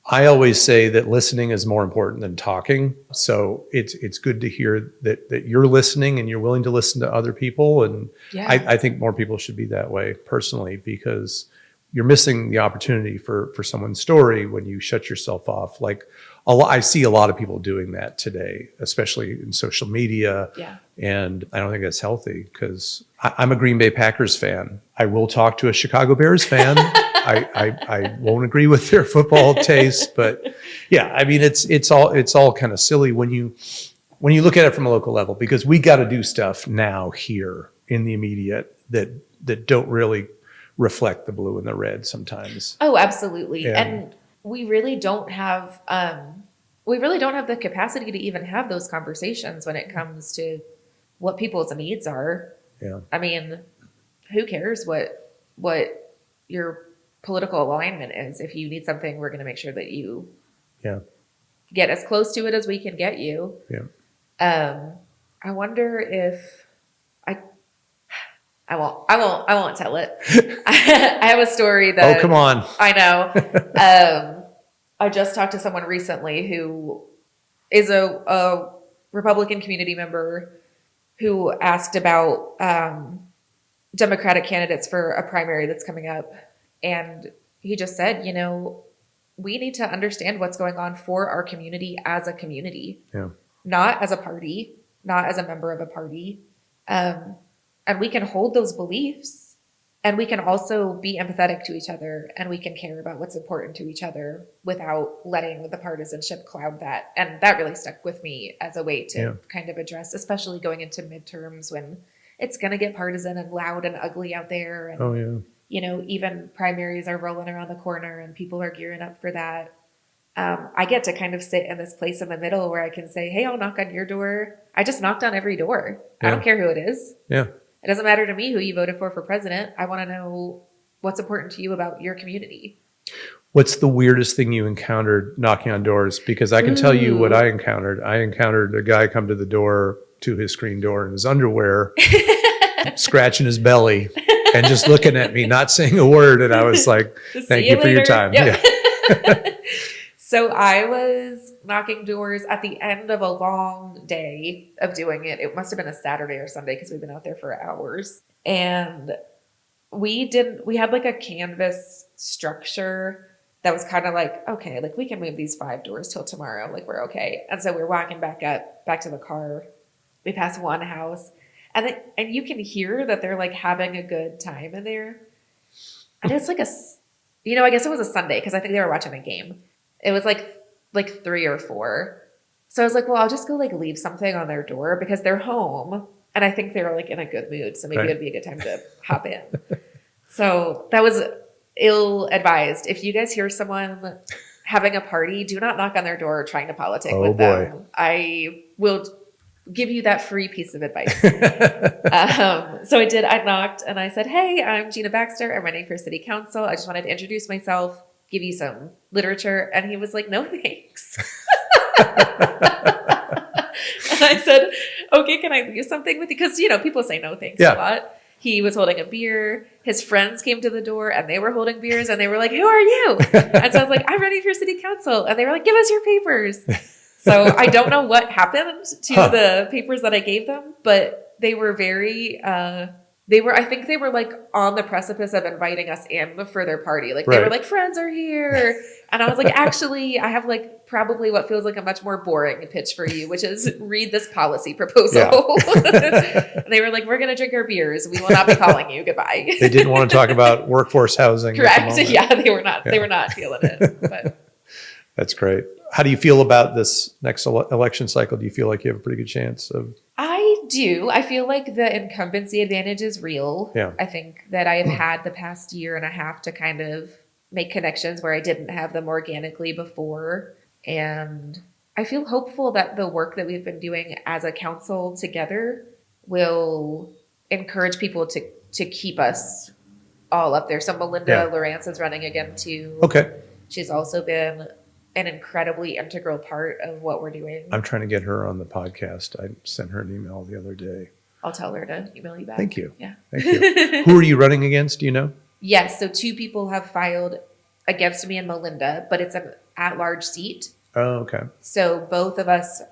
I always say that listening is more important than talking. So it's good to hear that you're listening and you're willing to listen to other people. And I think more people should be that way personally, because you're missing the opportunity for someone's story when you shut yourself off. Like I see a lot of people doing that today, especially in social media. Yeah. And I don't think that's healthy because I'm a Green Bay Packers fan. I will talk to a Chicago Bears fan. I won't agree with their football taste, but yeah, I mean, it's all kind of silly when you look at it from a local level, because we got to do stuff now here in the immediate that don't really reflect the blue and the red sometimes. Oh, absolutely. Yeah. And we really don't have the capacity to even have those conversations when it comes to what people's needs are. Yeah. I mean, who cares what your political alignment is? If you need something, we're going to make sure that you get as close to it as we can get you. Yeah. I wonder if I won't tell it. I have a story that. Oh, come on. I know. I just talked to someone recently who is a Republican community member who asked about Democratic candidates for a primary that's coming up. And he just said, we need to understand what's going on for our community as a community, not as a party, not as a member of a party. And we can hold those beliefs, and we can also be empathetic to each other, and we can care about what's important to each other without letting the partisanship cloud that. And that really stuck with me as a way to kind of address, especially going into midterms when it's going to get partisan and loud and ugly out there. And, even primaries are rolling around the corner and people are gearing up for that. I get to kind of sit in this place in the middle where I can say, hey, I'll knock on your door. I just knocked on every door. I don't care who it is. Yeah. It doesn't matter to me who you voted for president. I want to know what's important to you about your community. What's the weirdest thing you encountered knocking on doors? Because I can tell you what I encountered. I encountered a guy come to the door, to his screen door in his underwear, scratching his belly and just looking at me, not saying a word. And I was like, thank you for your time. Yep. Yeah. So I was knocking doors at the end of a long day of doing it. It must have been a Saturday or Sunday because we've been out there for hours. And we had like a canvas structure that was kind of like, okay, like we can move these 5 doors till tomorrow. Like we're okay. And so we're walking back to the car. We pass one house and you can hear that they're like having a good time in there. And it's like I guess it was a Sunday because I think they were watching a game. It was like 3 or 4. So I was like, well, I'll just go like leave something on their door because they're home. And I think they're like in a good mood. So maybe it'd be a good time to hop in. So that was ill-advised. If you guys hear someone having a party, do not knock on their door trying to politic with them. I will give you that free piece of advice. So I did. I knocked and I said, hey, I'm Gina Baxter. I'm running for city council. I just wanted to introduce myself, give you some literature. And he was like, no, thanks. And I said, okay, can I leave something with you? Because, people say no thanks a lot. He was holding a beer. His friends came to the door and they were holding beers and they were like, who are you? And so I was like, I'm running for city council. And they were like, give us your papers. So I don't know what happened to the papers that I gave them, but they were very, I think they were like on the precipice of inviting us in for their party. Like they were like, friends are here. And I was like, actually, I have like probably what feels like a much more boring pitch for you, which is read this policy proposal. And they were like, we're going to drink our beers. We will not be calling you. Goodbye. They didn't want to talk about workforce housing. Correct. Yeah, they were not. Yeah. They were not feeling it. But. That's great. How do you feel about this next election cycle? Do you feel like you have a pretty good chance of? I do. I feel like the incumbency advantage is real. Yeah. I think that I have had the past year and a half to kind of make connections where I didn't have them organically before. And I feel hopeful that the work that we've been doing as a council together will encourage people to keep us all up there. So Melinda Lawrence is running again too. Okay. She's also been an incredibly integral part of what we're doing. I'm trying to get her on the podcast. I sent her an email the other day. I'll tell her to email you back. Thank you. Yeah. Thank you. Who are you running against? Do you know? Yes. So 2 people have filed against me and Melinda, but it's an at-large seat. Oh, okay. So both of us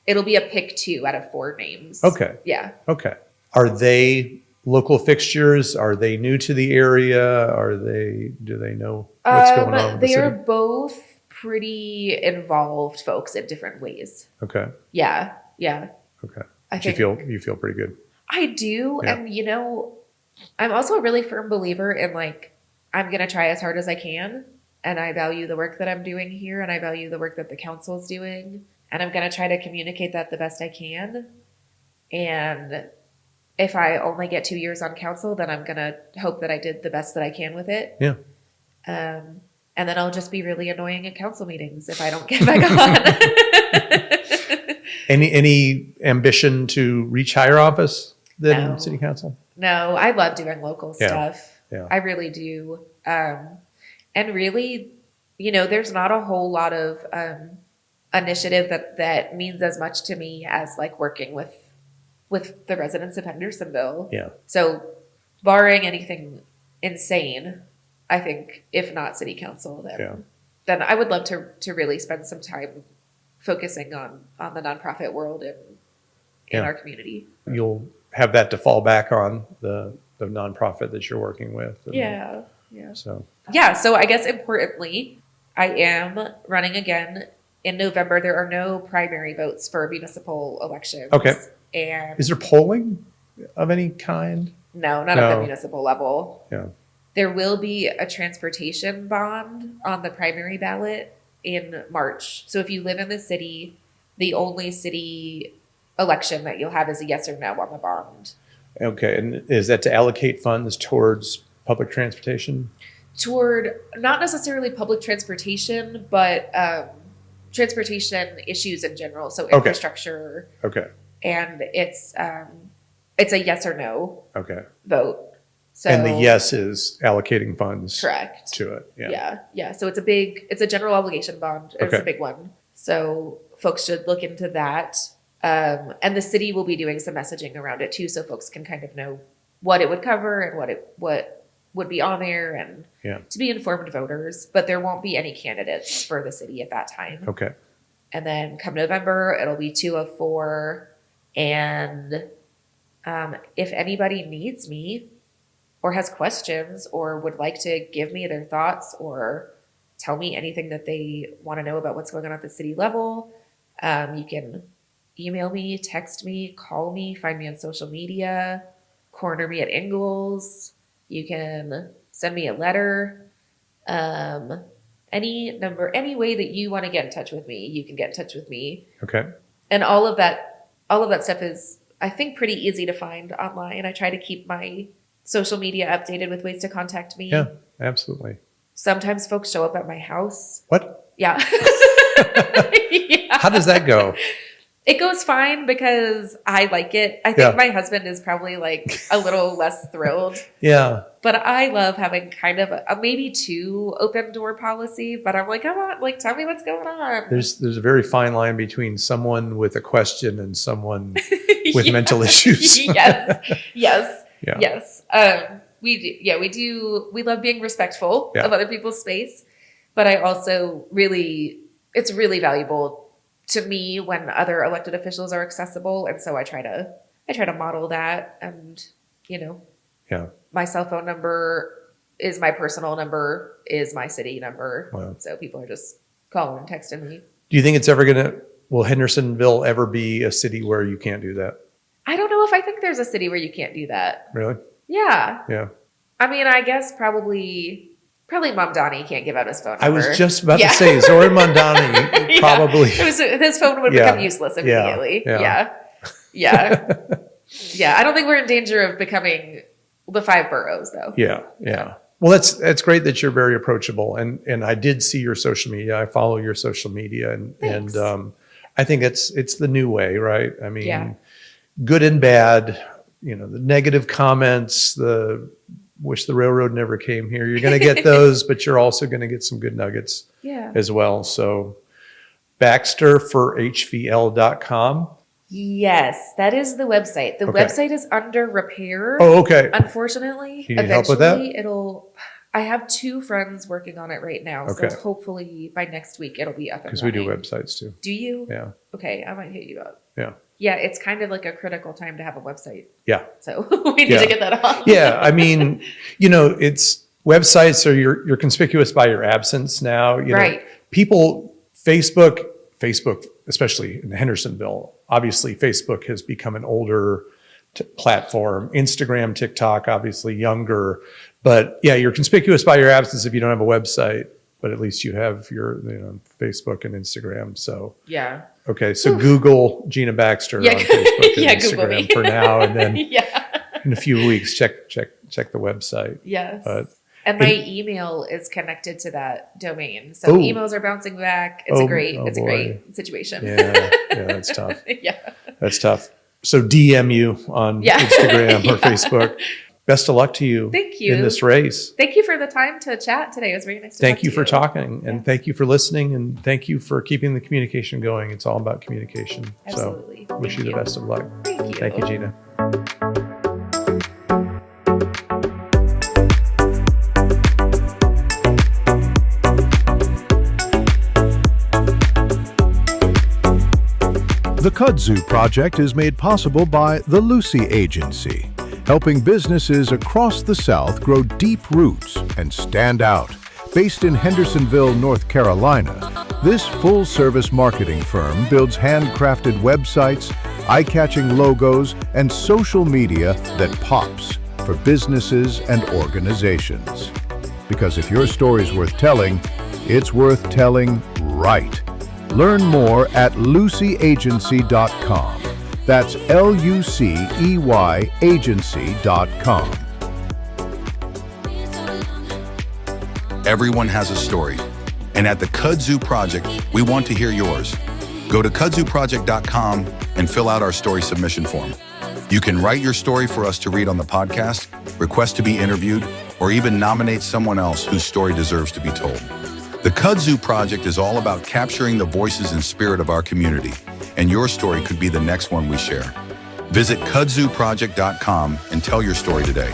it'll be a pick 2 out of 4 names. Okay. Yeah. Okay. Are they local fixtures? Are they new to the area? Do they know what's going on with the city? They are both pretty involved folks in different ways. Okay. Yeah. Yeah. Okay. You feel pretty good. I do. Yeah. And I'm also a really firm believer in like, I'm going to try as hard as I can. And I value the work that I'm doing here. And I value the work that the council is doing. And I'm going to try to communicate that the best I can. And if I only get 2 years on council, then I'm going to hope that I did the best that I can with it. Yeah. And then I'll just be really annoying at council meetings if I don't get back on. Any ambition to reach higher office than city council? No, I love doing local stuff. Yeah. I really do. And really, there's not a whole lot of initiative that means as much to me as like working with the residents of Hendersonville. Yeah. So barring anything insane, I think if not city council, then I would love to really spend some time focusing on the nonprofit world in our community. You'll have that to fall back on, the nonprofit that you're working with. Yeah. So I guess importantly, I am running again in November. There are no primary votes for municipal elections. Okay. And is there polling of any kind? No, not at the municipal level. Yeah. There will be a transportation bond on the primary ballot in March. So if you live in the city, the only city election that you'll have is a yes or no on the bond. Okay. And is that to allocate funds towards public transportation? Toward not necessarily public transportation, but transportation issues in general. So infrastructure. Okay. And it's a yes or no vote. So, and the yes is allocating funds correct to it. Yeah. So it's a general obligation bond. It's a big one. So folks should look into that. And the city will be doing some messaging around it too, so folks can kind of know what it would cover and what would be on there and to be informed voters. But there won't be any candidates for the city at that time. Okay. And then come November, it'll be 2 of 4. And if anybody needs me or has questions or would like to give me their thoughts or tell me anything that they want to know about what's going on at the city level, you can email me, text me, call me, find me on social media, corner me at Ingalls. You can send me a letter. Any number, any way that you want to get in touch with me, you can get in touch with me. Okay. And all of that stuff is, I think, pretty easy to find online. I try to keep my social media updated with ways to contact me. Yeah, absolutely. Sometimes folks show up at my house. What? Yeah. Yeah. How does that go? It goes fine because I like it. I think my husband is probably like a little less thrilled. Yeah. But I love having kind of a maybe too open door policy. But I'm like, come on, like, tell me what's going on. There's a very fine line between someone with a question and someone with mental issues. Yes. We love being respectful of other people's space. But I also it's really valuable to me when other elected officials are accessible. And so I try to model that. And, my cell phone number is my personal number, is my city number. Wow. So people are just calling and texting me. Do you think it's ever will Hendersonville ever be a city where you can't do that? I don't know if I think there's a city where you can't do that. Really? Yeah. Yeah. I mean, I guess probably Mom Donnie can't give out his phone number. I was just about to say, Zora Mondani probably. His phone would become useless immediately. Yeah. I don't think we're in danger of becoming the 5 boroughs, though. Yeah. Well, that's great that you're very approachable, and I did see your social media. I follow your social media, and I think it's the new way, right? I mean, good and bad. The negative comments, the wish the railroad never came here. You're going to get those, but you're also going to get some good nuggets as well. So Baxter for HVL.com. Yes, that is the website. The website is under repair. Oh, okay. Unfortunately, you need help with that? I have 2 friends working on it right now. Okay. So hopefully by next week it'll be up and because we do running. websites too. Do you? Yeah. Okay, I might hit you up. Yeah. Yeah, it's kind of like a critical time to have a website. Yeah. So we need to get that on. Yeah, I mean, it's websites are you're conspicuous by your absence now. Right. People, Facebook, especially in Hendersonville, obviously Facebook has become an older platform. Instagram, TikTok, obviously younger. But yeah, you're conspicuous by your absence if you don't have a website. But at least you have your Facebook and Instagram. So yeah. Okay, so Google Gina Baxter on Facebook and Instagram for now, and then in a few weeks check the website. Yes. And my email is connected to that domain, so emails are bouncing back. It's a great situation. Yeah, that's tough. That's tough. So DM you on Instagram or Facebook. Best of luck to you. Thank you in this race. Thank you for the time to chat today. It was very nice to talk to you. Thank you for talking, and thank you for listening, and thank you for keeping the communication going. It's all about communication. Absolutely. So wish you the best of luck. Thank you. Thank you, Gina. The Kudzu Project is made possible by the Lucy Agency, helping businesses across the South grow deep roots and stand out. Based in Hendersonville, North Carolina, this full-service marketing firm builds handcrafted websites, eye-catching logos, and social media that pops for businesses and organizations. Because if your story's worth telling, it's worth telling right. Learn more at lucyagency.com. That's LUCEY agency.com. Everyone has a story, and at the Kudzu Project, we want to hear yours. Go to kudzuproject.com and fill out our story submission form. You can write your story for us to read on the podcast, request to be interviewed, or even nominate someone else whose story deserves to be told. The Kudzu Project is all about capturing the voices and spirit of our community, and your story could be the next one we share. Visit kudzuproject.com and tell your story today.